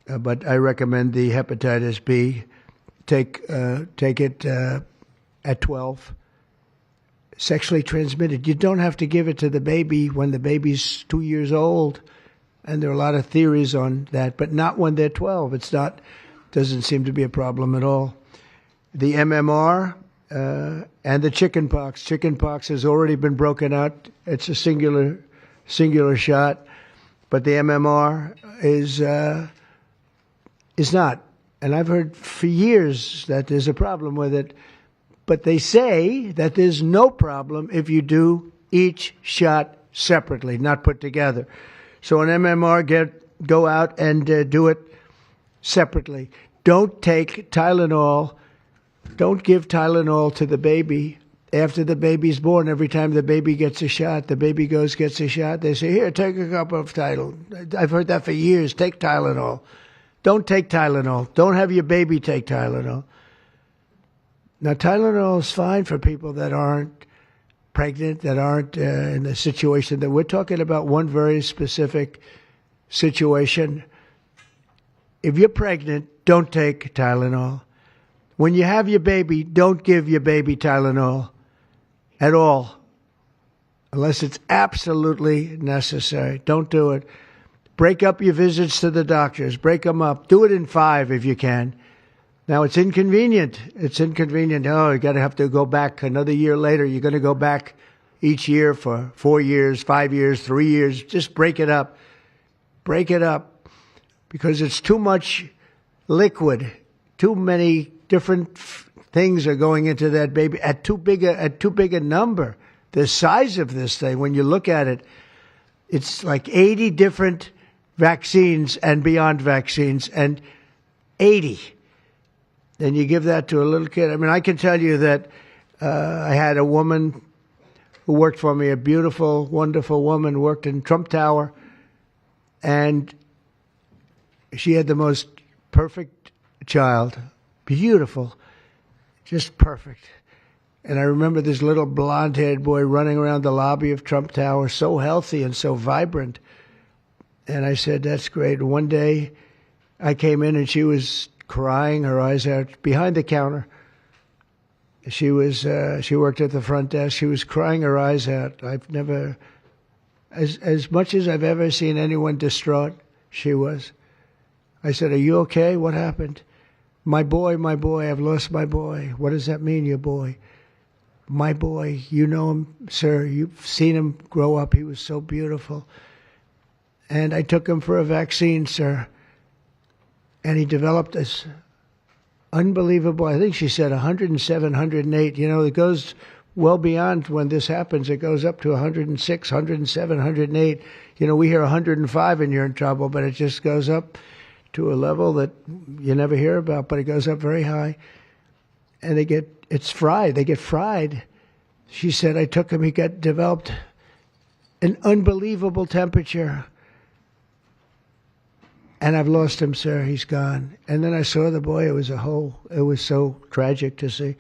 But I recommend the hepatitis B. Take it at 12. Sexually transmitted. You don't have to give it to the baby when the baby's 2 years old. And there are a lot of theories on that, but not when they're 12. Doesn't seem to be a problem at all. The MMR and the chickenpox. Chickenpox has already been broken out. It's a singular shot. But the MMR is not. And I've heard for years that there's a problem with it. But they say that there's no problem if you do each shot separately, not put together. So an MMR, go out and do it separately. Don't take Tylenol. Don't give Tylenol to the baby after the baby's born. Every time the baby gets a shot, the baby gets a shot. They say, here, take a cup of Tylenol. I've heard that for years. Take Tylenol. Don't take Tylenol. Don't have your baby take Tylenol. Now, Tylenol is fine for people that aren't pregnant, that aren't in the situation that we're talking about. One very specific situation. If you're pregnant, don't take Tylenol. When you have your baby, don't give your baby Tylenol at all, unless it's absolutely necessary. Don't do it. Break up your visits to the doctors. Break them up. Do it in 5 if you can. Now, it's inconvenient. It's inconvenient. Oh, you got to have to go back another year later. You're going to go back each year for 4 years, 5 years, 3 years. Just break it up. Break it up, because it's too much liquid. Too many different things are going into that baby at too big a number. The size of this thing, when you look at it, it's like 80 different vaccines and beyond vaccines, and 80. Then you give that to a little kid. I mean, I can tell you that I had a woman who worked for me, a beautiful, wonderful woman, worked in Trump Tower, and she had the most perfect child. Beautiful. Just perfect. And I remember this little blonde-haired boy running around the lobby of Trump Tower, so healthy and so vibrant. And I said, that's great. One day I came in and she was crying her eyes out behind the counter. She worked at the front desk. She was crying her eyes out. I've never, as much as I've ever seen anyone distraught, she was. I said, are you okay? What happened? My boy, I've lost my boy. What does that mean, your boy? My boy, you know him, sir. You've seen him grow up. He was so beautiful. And I took him for a vaccine, sir. And he developed this unbelievable, I think she said 107, 108. You know, it goes well beyond when this happens. It goes up to 106, 107, 108. You know, we hear 105 and you're in trouble, but it just goes up to a level that you never hear about, but it goes up very high. And it's fried. They get fried. She said, I took him, he developed an unbelievable temperature. And I've lost him, sir. He's gone. And then I saw the boy. It was so tragic to see.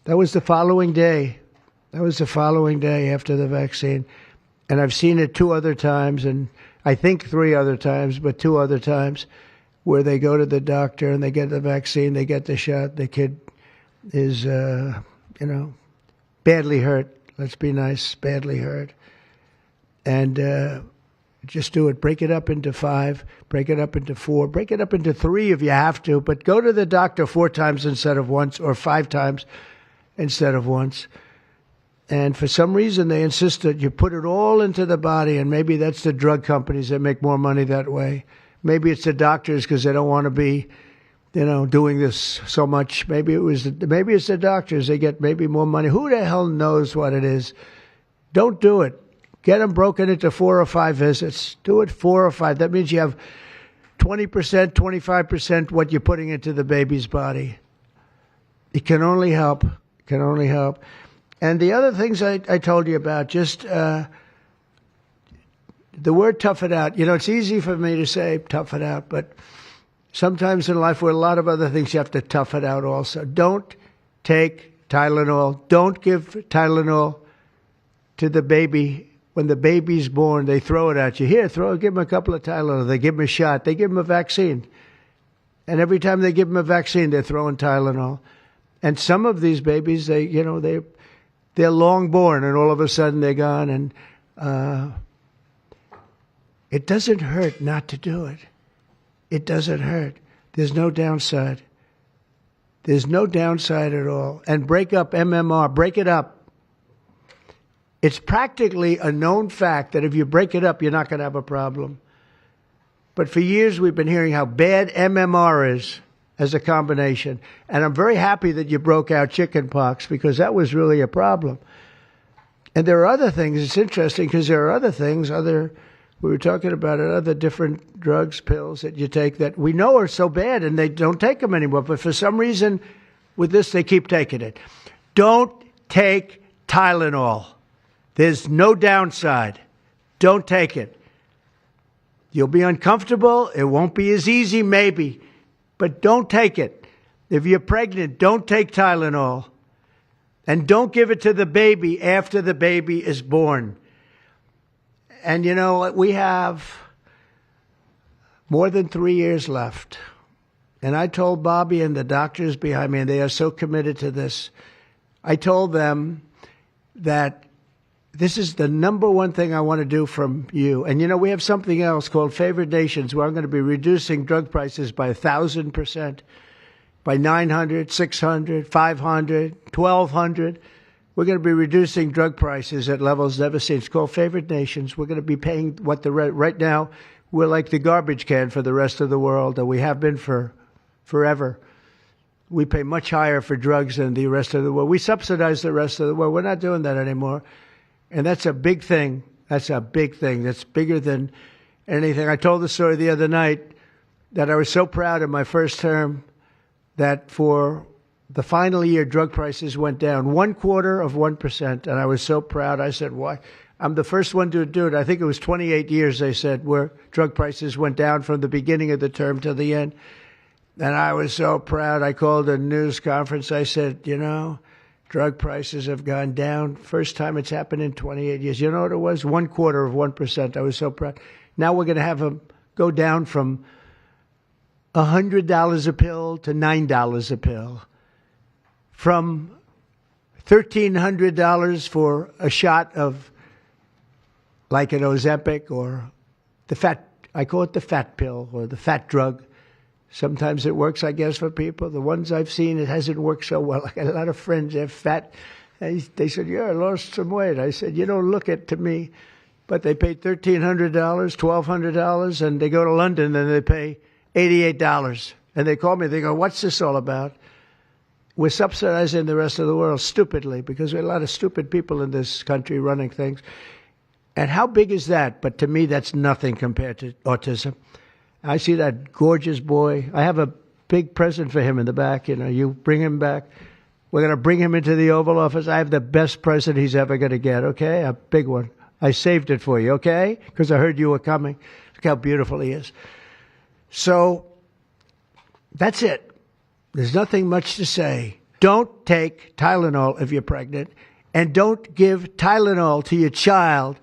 That was the following day. After the vaccine. And I've seen it 2 other times, and I think 3 other times, but 2 other times, where they go to the doctor and they get the vaccine, they get the shot. The kid is, badly hurt. Let's be nice, badly hurt. And just do it. Break it up into 5, break it up into 4, break it up into 3 if you have to, but go to the doctor 4 times instead of once, or 5 times instead of once. And for some reason, they insist that you put it all into the body, and maybe that's the drug companies that make more money that way. Maybe it's the doctors because they don't want to be, doing this so much. Maybe it's the doctors. They get maybe more money. Who the hell knows what it is? Don't do it. Get them broken into 4 or 5 visits. Do it 4 or 5. That means you have 20%, 25% what you're putting into the baby's body. It can only help. And the other things I told you about, just the word tough it out. It's easy for me to say tough it out, but sometimes in life with a lot of other things you have to tough it out also. Don't take Tylenol. Don't give Tylenol to the baby. When the baby's born, they throw it at you. Here, give him a couple of Tylenol. They give him a shot. They give him a vaccine. And every time they give him a vaccine, they're throwing Tylenol. And some of these babies, they're long born, and all of a sudden they're gone. And it doesn't hurt not to do it. It doesn't hurt. There's no downside. There's no downside at all. And break up MMR. Break it up. It's practically a known fact that if you break it up, you're not going to have a problem. But for years, we've been hearing how bad MMR is as a combination. And I'm very happy that you broke out chickenpox, because that was really a problem. And there are other things. It's interesting because there are other things, we were talking about it, other different drugs, pills that you take that we know are so bad and they don't take them anymore. But for some reason, with this, they keep taking it. Don't take Tylenol. There's no downside. Don't take it. You'll be uncomfortable. It won't be as easy, maybe. But don't take it. If you're pregnant, don't take Tylenol. And don't give it to the baby after the baby is born. And you know, we have more than 3 years left. And I told Bobby and the doctors behind me, and they are so committed to this, I told them that this is the number one thing I want to do from you. And you know, we have something else called Favored Nations, where I'm going to be reducing drug prices by 1,000%, by 900, 600, 500, 1,200. We're going to be reducing drug prices at levels never seen. It's called Favored Nations. We're going to be paying what right now, we're like the garbage can for the rest of the world, and we have been for forever. We pay much higher for drugs than the rest of the world. We subsidize the rest of the world. We're not doing that anymore. And that's a big thing. That's a big thing. That's bigger than anything. I told the story the other night that I was so proud in my first term that for the final year, drug prices went down 0.25%. And I was so proud. I said, why? I'm the first one to do it. I think it was 28 years, they said, where drug prices went down from the beginning of the term to the end. And I was so proud. I called a news conference. I said, you know, drug prices have gone down. First time it's happened in 28 years. You know what it was? 0.25%. I was so proud. Now we're going to have them go down from $100 a pill to $9 a pill. From $1,300 for a shot of like an Ozempic or I call it the fat pill or the fat drug. Sometimes it works, I guess, for people. The ones I've seen, it hasn't worked so well. I got a lot of friends, they're fat. They said, yeah, I lost some weight. I said, you don't look it to me. But they paid $1,300, $1,200, and they go to London and they pay $88. And they call me, they go, what's this all about? We're subsidizing the rest of the world stupidly because we have a lot of stupid people in this country running things. And how big is that? But to me, that's nothing compared to autism. I see that gorgeous boy. I have a big present for him in the back. You know, you bring him back. We're going to bring him into the Oval Office. I have the best present he's ever going to get, okay? A big one. I saved it for you, okay? Because I heard you were coming. Look how beautiful he is. So that's it. There's nothing much to say. Don't take Tylenol if you're pregnant. And don't give Tylenol to your child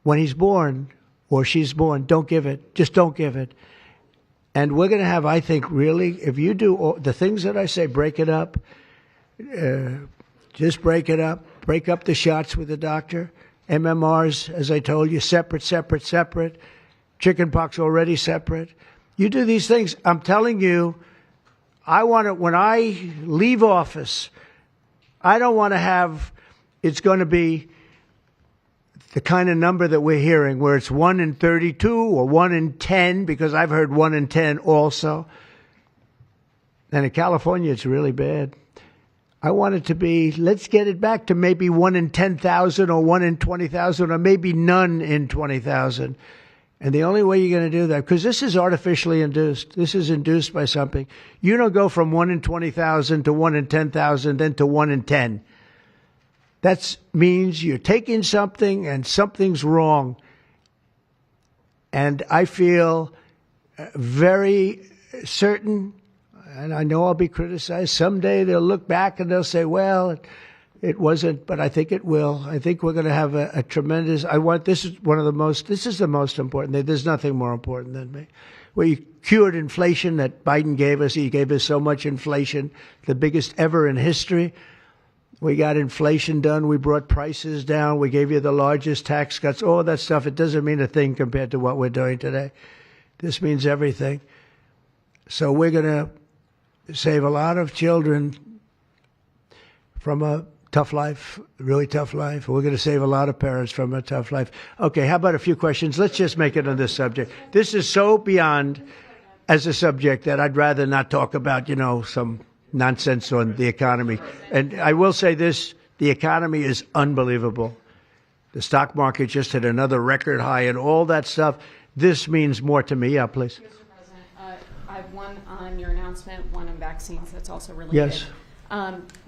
when he's born or she's born. Don't give it. Just don't give it. And we're going to have, I think, really, if you do all the things that I say, break it up. Just break it up. Break up the shots with the doctor. MMRs, as I told you, separate. Chickenpox already separate. You do these things. I'm telling you, I want to, when I leave office, I don't want to have, it's going to be the kind of number that we're hearing where it's 1 in 32 or 1 in 10, because I've heard 1 in 10 also. And in California, it's really bad. I want it to be, let's get it back to maybe 1 in 10,000 or 1 in 20,000 or maybe none in 20,000. And the only way you're going to do that, because this is artificially induced. This is induced by something. You don't go from 1 in 20,000 to 1 in 10,000, then to 1 in 10. That means you're taking something and something's wrong. And I feel very certain, and I know I'll be criticized. Someday they'll look back and they'll say, well, it wasn't, but I think it will. I think we're going to have a tremendous, this is the most important thing. There's nothing more important than me. We cured inflation that Biden gave us. He gave us so much inflation, the biggest ever in history. We got inflation done. We brought prices down. We gave you the largest tax cuts, all that stuff. It doesn't mean a thing compared to what we're doing today. This means everything. So we're going to save a lot of children from a tough life, really tough life. We're going to save a lot of parents from a tough life. Okay, how about a few questions? Let's just make it on this subject. This is so beyond as a subject that I'd rather not talk about, some nonsense on the economy. And I will say this, The economy is unbelievable. The stock market just hit another record high and all that stuff. This means more to me. Yeah, please. Mr. President, I have one on your announcement, one on vaccines that's also related. Yes.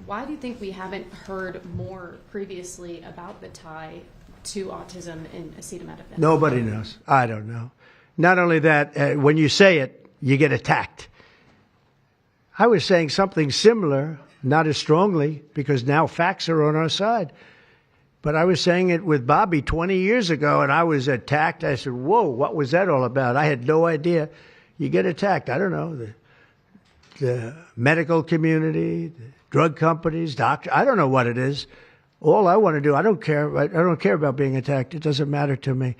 Why do you think we haven't heard more previously about the tie to autism in acetaminophen? Nobody knows. I don't know. Not only that, when you say it, you get attacked. I was saying something similar, not as strongly, because now facts are on our side. But I was saying it with Bobby 20 years ago, and I was attacked. I said, whoa, what was that all about? I had no idea. You get attacked. I don't know. The medical community, the drug companies, doctors. I don't know what it is. All I want to do, I don't care. I don't care about being attacked. It doesn't matter to me.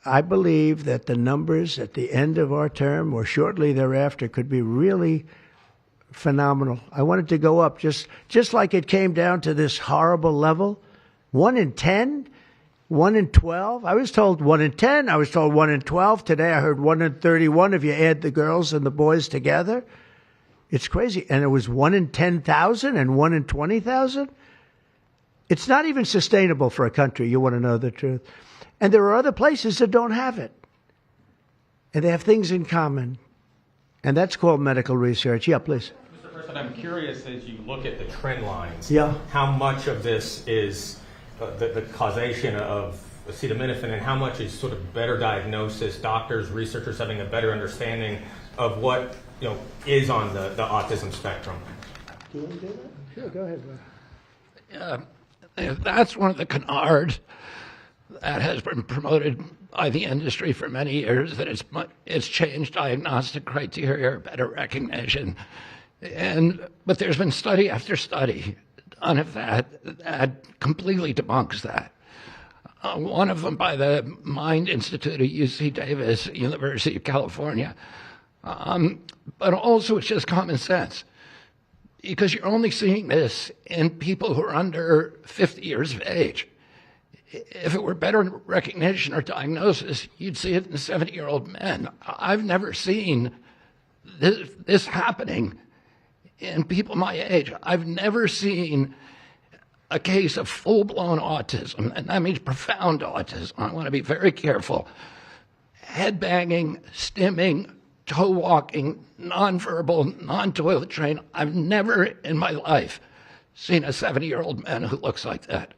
I believe that the numbers at the end of our term or shortly thereafter could be really phenomenal. I want it to go up just like it came down to this horrible level. 1 in 10, 1 in 12. I was told 1 in 10. I was told 1 in 12. Today I heard 1 in 31 if you add the girls and the boys together. It's crazy. And it was 1 in 10,000 and 1 in 20,000. It's not even sustainable for a country. You want to know the truth. And there are other places that don't have it. And they have things in common. And that's called medical research. Yeah, please. Mr. President, I'm curious as you look at the trend lines, yeah, how much of this is the causation of acetaminophen and how much is sort of better diagnosis, doctors, researchers having a better understanding of what is on the autism spectrum? Do you want to do that? Sure, go ahead. That's one of the canards that has been promoted by the industry for many years, that it's changed diagnostic criteria, better recognition. But there's been study after study done of that completely debunks that. One of them by the Mind Institute at UC Davis, University of California. But also it's just common sense, because you're only seeing this in people who are under 50 years of age. If it were better recognition or diagnosis, you'd see it in 70-year-old men. I've never seen this happening in people my age. I've never seen a case of full-blown autism, and that means profound autism. I want to be very careful. Head-banging, stimming, toe-walking, nonverbal, non-toilet trained. I've never in my life seen a 70-year-old man who looks like that.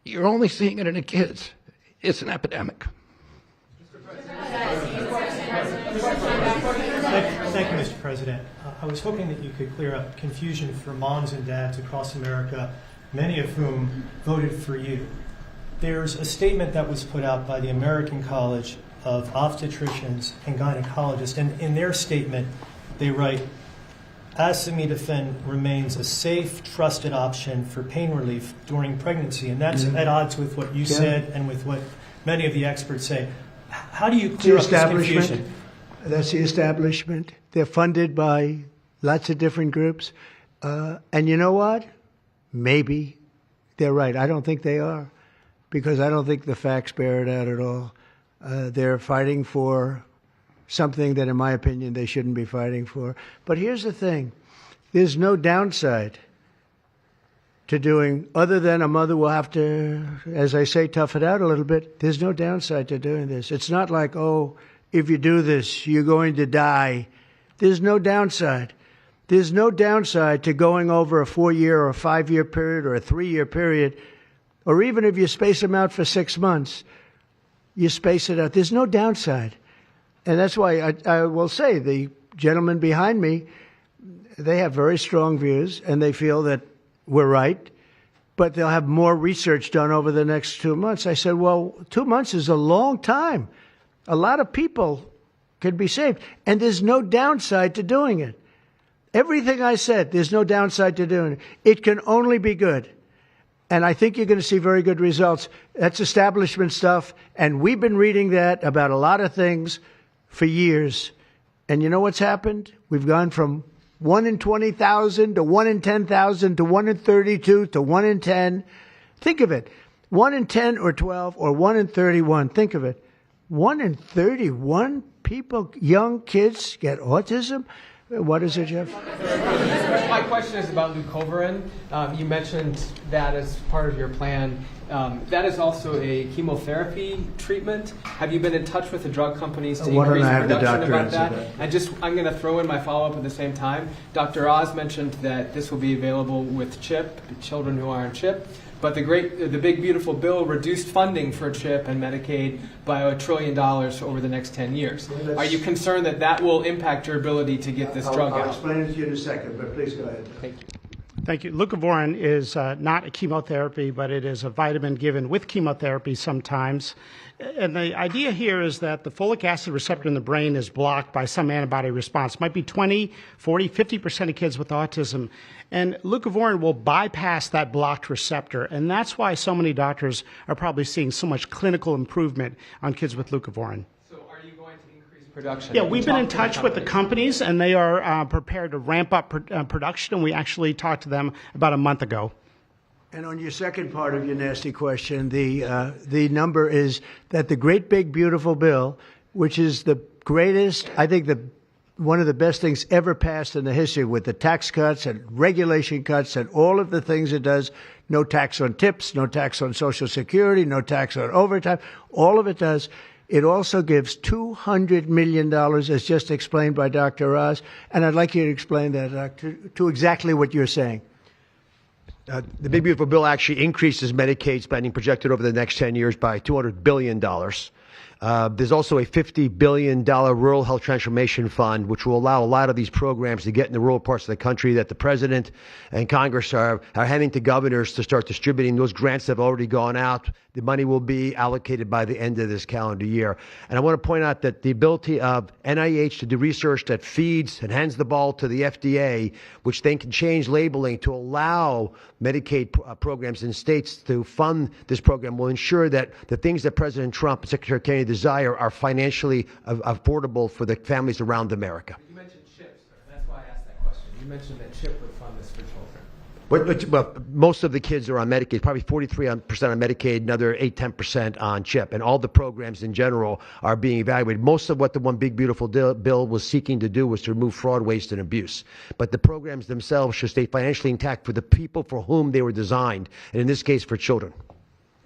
You're only seeing it in the kids. It's an epidemic. Thank you, Mr. President. I was hoping that you could clear up confusion for moms and dads across America, many of whom voted for you. There's a statement that was put out by the American College of Obstetricians and Gynecologists, and in their statement, they write, acetaminophen remains a safe, trusted option for pain relief during pregnancy, and that's at odds with what you said and with what many of the experts say. How do you clear up this confusion? That's the establishment. They're funded by lots of different groups. And you know what? Maybe they're right. I don't think they are, because I don't think the facts bear it out at all. They're fighting for something that, in my opinion, they shouldn't be fighting for. But here's the thing. There's no downside to doing, other than a mother will have to, as I say, tough it out a little bit. There's no downside to doing this. It's not like, oh, if you do this, you're going to die. There's no downside. There's no downside to going over a 4-year or a 5-year period or a 3-year period, or even if you space them out for 6 months, you space it out. There's no downside. And that's why I will say the gentlemen behind me, they have very strong views, and they feel that we're right, but they'll have more research done over the next 2 months. I said, well, 2 months is a long time. A lot of people could be saved, and there's no downside to doing it. Everything I said, there's no downside to doing it. It can only be good. And I think you're going to see very good results. That's establishment stuff, and we've been reading that about a lot of things for years. And you know what's happened? We've gone from 1 in 20,000 to 1 in 10,000 to 1 in 32 to 1 in 10. Think of it. 1 in 10 or 12 or 1 in 31. Think of it. 1 in 31 people, young kids, get autism. What is it, Jeff? My question is about leucovorin. You mentioned that as part of your plan. That is also a chemotherapy treatment. Have you been in touch with the drug companies to Why don't increase I have the production doctor about answer that? that? And I'm going to throw in my follow-up at the same time. Dr. Oz mentioned that this will be available with CHIP, children who are on CHIP. But the big beautiful bill reduced funding for CHIP and Medicaid by $1 trillion over the next 10 years. Are you concerned that that will impact your ability to get this drug out? I'll explain it to you in a second, but please go ahead. Thank you. Thank you. Leucovorin is not a chemotherapy, but it is a vitamin given with chemotherapy sometimes. And the idea here is that the folic acid receptor in the brain is blocked by some antibody response. It might be 20, 40, 50% of kids with autism. And leucovorin will bypass that blocked receptor. And that's why so many doctors are probably seeing so much clinical improvement on kids with leucovorin. Production. Yeah, we've been in touch with the companies, and they are prepared to ramp up production, and we actually talked to them about a month ago. And on your second part of your nasty question, the number is that the great big beautiful bill, which is the greatest, I think one of the best things ever passed in the history, with the tax cuts and regulation cuts and all of the things it does, no tax on tips, no tax on Social Security, no tax on overtime, all of it does. It also gives $200 million, as just explained by Dr. Oz, and I'd like you to explain that to exactly what you're saying. The Big Beautiful Bill actually increases Medicaid spending projected over the next 10 years by $200 billion. There's also a $50 billion rural health transformation fund, which will allow a lot of these programs to get in the rural parts of the country that the president and Congress are handing to governors to start distributing. Those grants have already gone out. The money will be allocated by the end of this calendar year. And I want to point out that the ability of NIH to do research that feeds and hands the ball to the FDA, which then can change labeling to allow Medicaid programs in states to fund this program, will ensure that the things that President Trump and Secretary Kennedy desire are financially affordable for the families around America. You mentioned CHIP, sir. That's why I asked that question. You mentioned that CHIP would fund this for children. But most of the kids are on Medicaid, probably 43% on Medicaid, another 8-10% on CHIP. And all the programs in general are being evaluated. Most of what the One Big Beautiful Bill was seeking to do was to remove fraud, waste, and abuse. But the programs themselves should stay financially intact for the people for whom they were designed, and in this case, for children.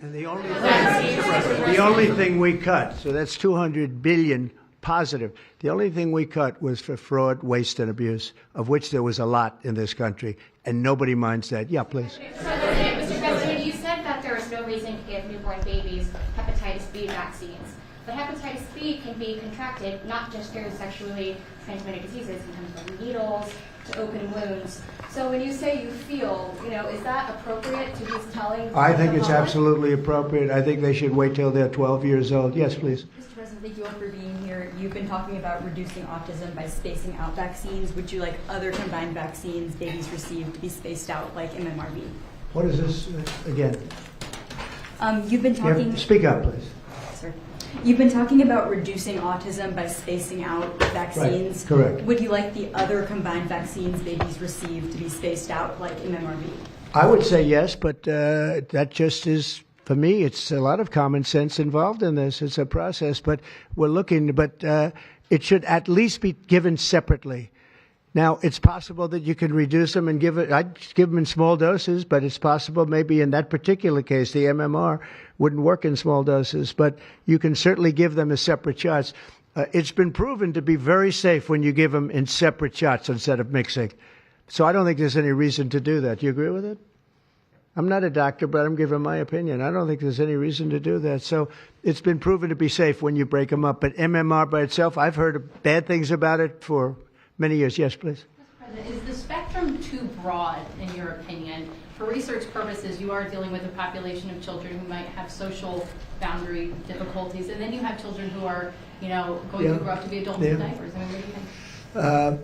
And the only thing we cut, so that's $200 billion positive. The only thing we cut was for fraud, waste, and abuse, of which there was a lot in this country, and nobody minds that. Yeah, please. Mr. President, you said that there is no reason to give newborn babies hepatitis B vaccines. But hepatitis B can be contracted not just through sexually transmitted diseases, it comes from needles to open wounds. So when you say you feel, is that appropriate to be telling? I think it's absolutely appropriate. I think they should wait till they're 12 years old. Yes, please. Mr. President, thank you all for being here. You've been talking about reducing autism by spacing out vaccines. Would you like other combined vaccines babies receive to be spaced out, like MMRV? What is this again? You've been talking. Speak up, please. Sir. You've been talking about reducing autism by spacing out vaccines. Right. Correct. Would you like the other combined vaccines babies receive to be spaced out, like MMRV? I would say yes, but that just is, for me, it's a lot of common sense involved in this. It's a process, but we're looking, but it should at least be given separately. Now, it's possible that you can reduce them and I'd give them in small doses, but it's possible maybe in that particular case, the MMR wouldn't work in small doses, but you can certainly give them as separate shots. It's been proven to be very safe when you give them in separate shots instead of mixing. So I don't think there's any reason to do that. Do you agree with it? I'm not a doctor, but I'm giving my opinion. I don't think there's any reason to do that. So it's been proven to be safe when you break them up. But MMR by itself, I've heard bad things about it for many years. Yes, please. Mr. President, is the spectrum too broad, in your opinion? For research purposes, you are dealing with a population of children who might have social boundary difficulties, and then you have children who are, going to grow up to be adults in diapers. I mean, what do you think?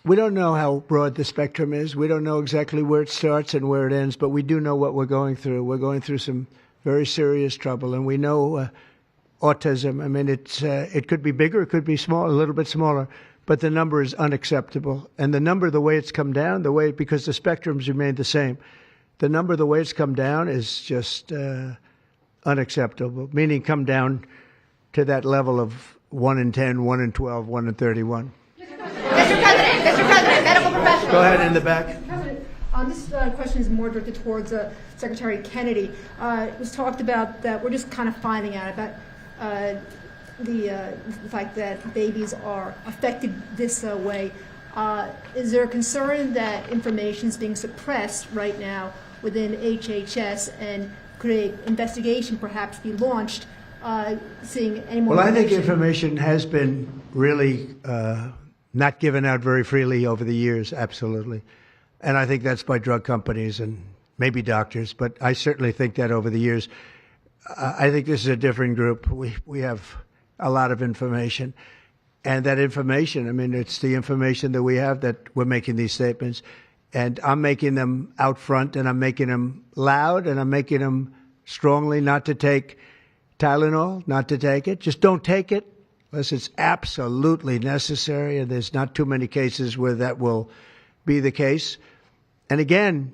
We don't know how broad the spectrum is. We don't know exactly where it starts and where it ends, but we do know what we're going through. We're going through some very serious trouble, and we know autism. I mean, it could be bigger, it could be small, a little bit smaller, but the number is unacceptable. And the number, the way it's come down, because the spectrums remain the same, the number, the way it's come down is just unacceptable, meaning come down to that level of 1 in 10, 1 in 12, 1 in 31. Mr. President, medical professionals. Go ahead in the back. President, this question is more directed towards Secretary Kennedy. It was talked about that we're just kind of finding out about the fact that babies are affected this way. Is there a concern that information is being suppressed right now within HHS, and could an investigation perhaps be launched seeing any more Well, I think information has been really not given out very freely over the years, absolutely. And I think that's by drug companies and maybe doctors, but I certainly think that over the years. I think this is a different group. We have a lot of information. And that information, I mean, it's the information that we have that we're making these statements. And I'm making them out front, and I'm making them loud, and I'm making them strongly not to take Tylenol, not to take it. Just don't take it unless it's absolutely necessary, and there's not too many cases where that will be the case. And again,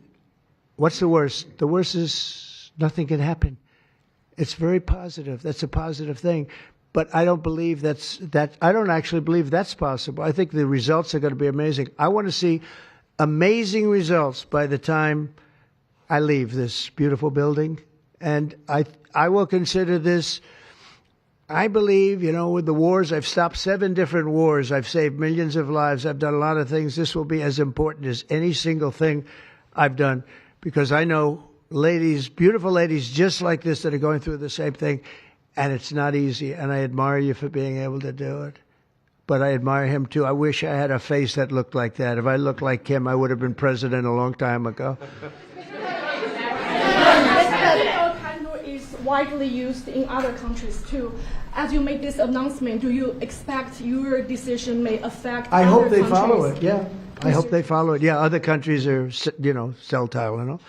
what's the worst? The worst is nothing can happen. It's very positive. That's a positive thing. But I don't believe I don't actually believe that's possible. I think the results are going to be amazing. I want to see amazing results by the time I leave this beautiful building. And I will consider this, I believe, with the wars, I've stopped 7 different wars. I've saved millions of lives. I've done a lot of things. This will be as important as any single thing I've done, because I know ladies, beautiful ladies just like this that are going through the same thing, and it's not easy. And I admire you for being able to do it. But I admire him, too. I wish I had a face that looked like that. If I looked like him, I would have been president a long time ago. Widely used in other countries too. As you make this announcement, do you expect your decision may affect I other hope they countries? follow it, yeah. I hope they follow it. Yeah, other countries are, sell Tylenol.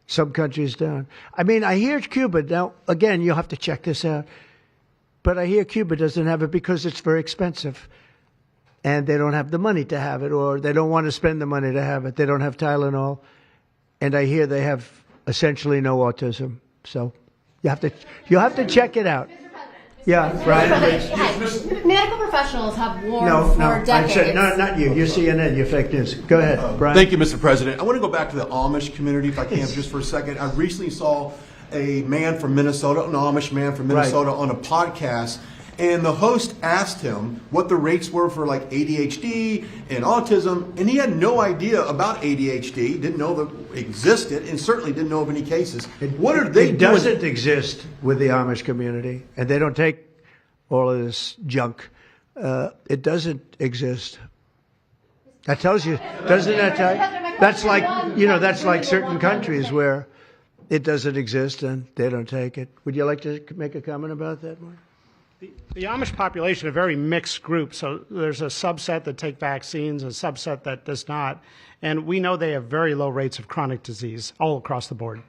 Some countries don't. I mean, I hear Cuba, now, again, you'll have to check this out, but I hear Cuba doesn't have it because it's very expensive. And they don't have the money to have it, or they don't want to spend the money to have it. They don't have Tylenol. And I hear they have essentially no autism. So you'll have to check it out. Yeah, Brian. Medical professionals have warned for decades. I said, no, not you. You're CNN. You're fake news. Go ahead, Brian. Thank you, Mr. President. I want to go back to the Amish community, if I can, just for a second. I recently saw a man from Minnesota, an Amish man from Minnesota, on a podcast, and the host asked him what the rates were for like ADHD and autism, and he had no idea about ADHD, didn't know that it existed, and certainly didn't know of any cases. What are they doing? It doesn't exist with the Amish community, and they don't take all of this junk. It doesn't exist. That tells you, doesn't that tell you? That's like certain countries where it doesn't exist and they don't take it. Would you like to make a comment about that, Mark? The Amish population, a very mixed group. So there's a subset that take vaccines, a subset that does not. And we know they have very low rates of chronic disease all across the board.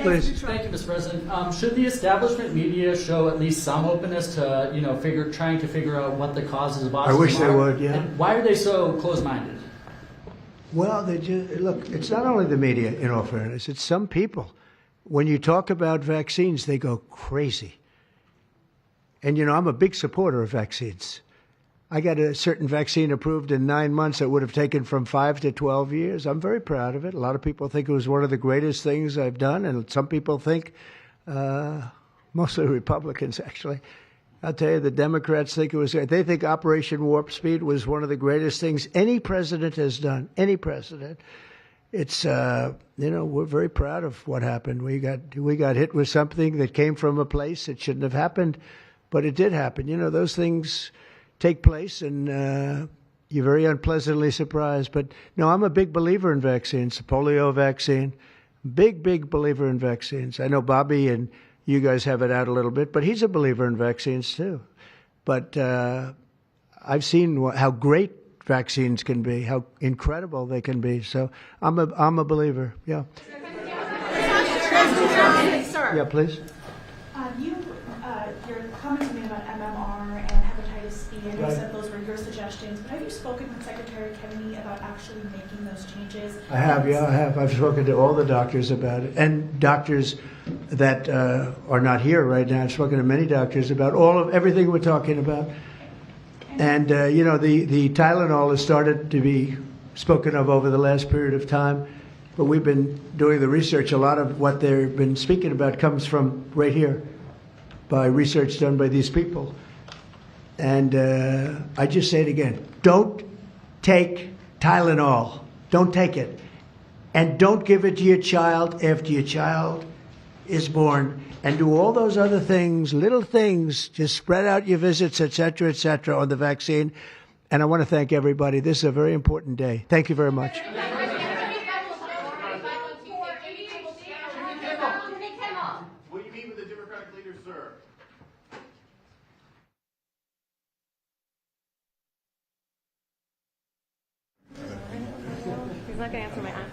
Please. Thank you, Mr. President. Should the establishment media show at least some openness to, trying to figure out what the causes of autism are? I wish they would, yeah. And why are they so close-minded? Well, look, it's not only the media, in all fairness, it's some people. When you talk about vaccines, they go crazy. And, I'm a big supporter of vaccines. I got a certain vaccine approved in 9 months that would have taken from 5 to 12 years. I'm very proud of it. A lot of people think it was one of the greatest things I've done, and some people think, mostly Republicans, actually. I'll tell you, the Democrats think it was, they think Operation Warp Speed was one of the greatest things any president has done, any president. It's, we're very proud of what happened. We got hit with something that came from a place that shouldn't have happened, but it did happen. Those things take place, and you're very unpleasantly surprised. But no, I'm a big believer in vaccines. The polio vaccine, big believer in vaccines. I know Bobby and you guys have it out a little bit, but he's a believer in vaccines too. But I've seen how great vaccines can be, how incredible they can be. So I'm a believer. Yeah. Yeah, please. Your comments made about MMR and hepatitis B, and you said those were your suggestions. But have you spoken with Secretary Kennedy about actually making those changes? I have. I've spoken to all the doctors about it, and doctors that are not here right now. I've spoken to many doctors about everything we're talking about. And, the Tylenol has started to be spoken of over the last period of time, but we've been doing the research. A lot of what they've been speaking about comes from right here by research done by these people. And I just say it again. Don't take Tylenol. Don't take it. And don't give it to your child after your child is born. And do all those other things, little things, just spread out your visits, et cetera, on the vaccine. And I want to thank everybody. This is a very important day. Thank you very much. Will you meet with the Democratic leader, sir? He's not going to answer my question.